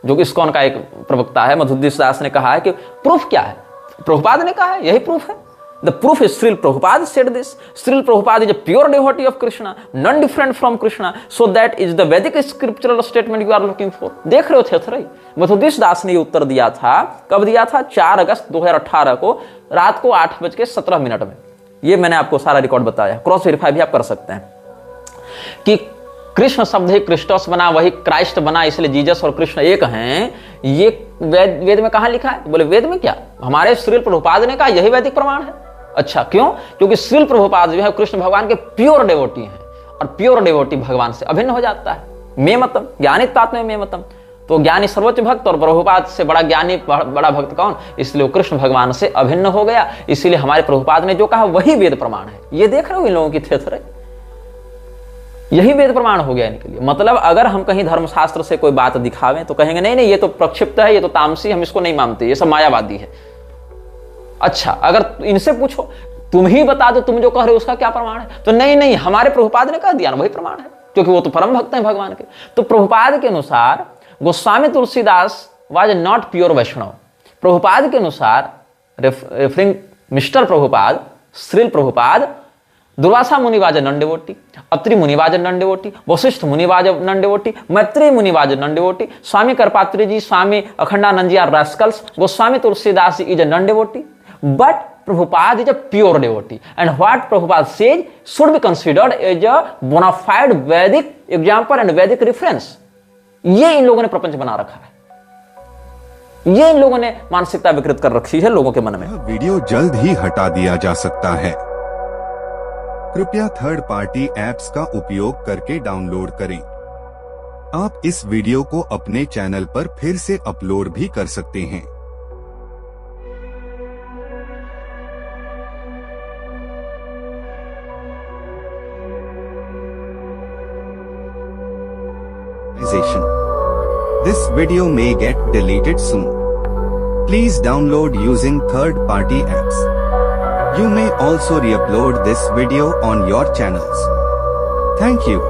जो कि ISKCON का एक प्रवक्ता है, मधुद्विष दास ने कहा है कि प्रूफ क्या है? प्रभुपाद ने कहा है, यही प्रूफ है। The proof is Srila Prabhupada said this. Srila Prabhupada is a pure devotee of Krishna, none different from Krishna. So that is the Vedic scriptural statement you are looking for. देख रहे हो थे मधुद्विष दास ने ये उत्तर दिया था। कब दिया था? 4 अगस्त 2018 को रात को 8:17 में। ये मैंने आपको सारा रिकॉर्ड बताया, क्रॉस वेरीफाई भी आप कर सकते हैं कि कृष्ण शब्द ही क्रिस्टोस बना, वही क्राइस्ट बना, इसलिए जीसस और कृष्ण एक हैं। ये वेद में कहां लिखा है? बोले वेद में क्या, हमारे श्रील प्रभुपाद ने कहा, यही वैदिक प्रमाण है। अच्छा, क्यों? क्योंकि श्रील प्रभुपाद जो है कृष्ण भगवान के प्योर डेवोटी हैं, और प्योर डेवोटी भगवान से अभिन्न हो जाता है। मे मतम ज्ञानी तात्म्य मे मतम, तो ज्ञानी सर्वोच्च भक्त और प्रभुपाद से बड़ा ज्ञानी बड़ा भक्त कौन? इसलिए वो कृष्ण भगवान से अभिन्न हो गया। इसीलिए हमारे प्रभुपाद ने जो कहा वही वेद प्रमाण है। ये देख रहे हो इन लोगों की थेथरे, यही वेद प्रमाण हो गया इनके लिए। मतलब अगर हम कहीं धर्मशास्त्र से कोई बात दिखावें तो कहेंगे नहीं नहीं ये तो प्रक्षिप्त है, ये तो तामसी, हम इसको नहीं मानते, ये सब मायावादी है। अच्छा, अगर इनसे पूछो तुम ही बता दो तुम जो कह रहे हो उसका क्या प्रमाण है, तो नहीं नहीं हमारे प्रभुपाद ने कह दिया ना वही प्रमाण है, क्योंकि वो तो परम भक्त हैं भगवान के। तो प्रभुपाद के अनुसार Goswami Tulsidas was not pure Vaishnava. Prabhupada के अनुसार referring mister Prabhupada, Srila Prabhupada, Durvasa Muni was non devotee, Atri मुनि वाज नॉन डिवोटी, वशिष्ठ मुनि was non devotee, Maitreya Muni was non devotee, Swami Karpatri ji, Swami Akhandanand ji are rascals, Goswami Tulsidas is a non devotee, but Prabhupada is a pure devotee, and what Prabhupada says should be considered as a bona fide Vedic example and Vedic reference. ये इन लोगों ने प्रपंच बना रखा है, ये इन लोगों ने मानसिकता विकृत कर रखी है लोगों के मन में। वीडियो जल्द ही हटा दिया जा सकता है, कृपया थर्ड पार्टी एप्स का उपयोग करके डाउनलोड करें। आप इस वीडियो को अपने चैनल पर फिर से अपलोड भी कर सकते हैं। This video may get deleted soon. Please download using third-party apps. You may also re-upload this video on your channels. Thank you.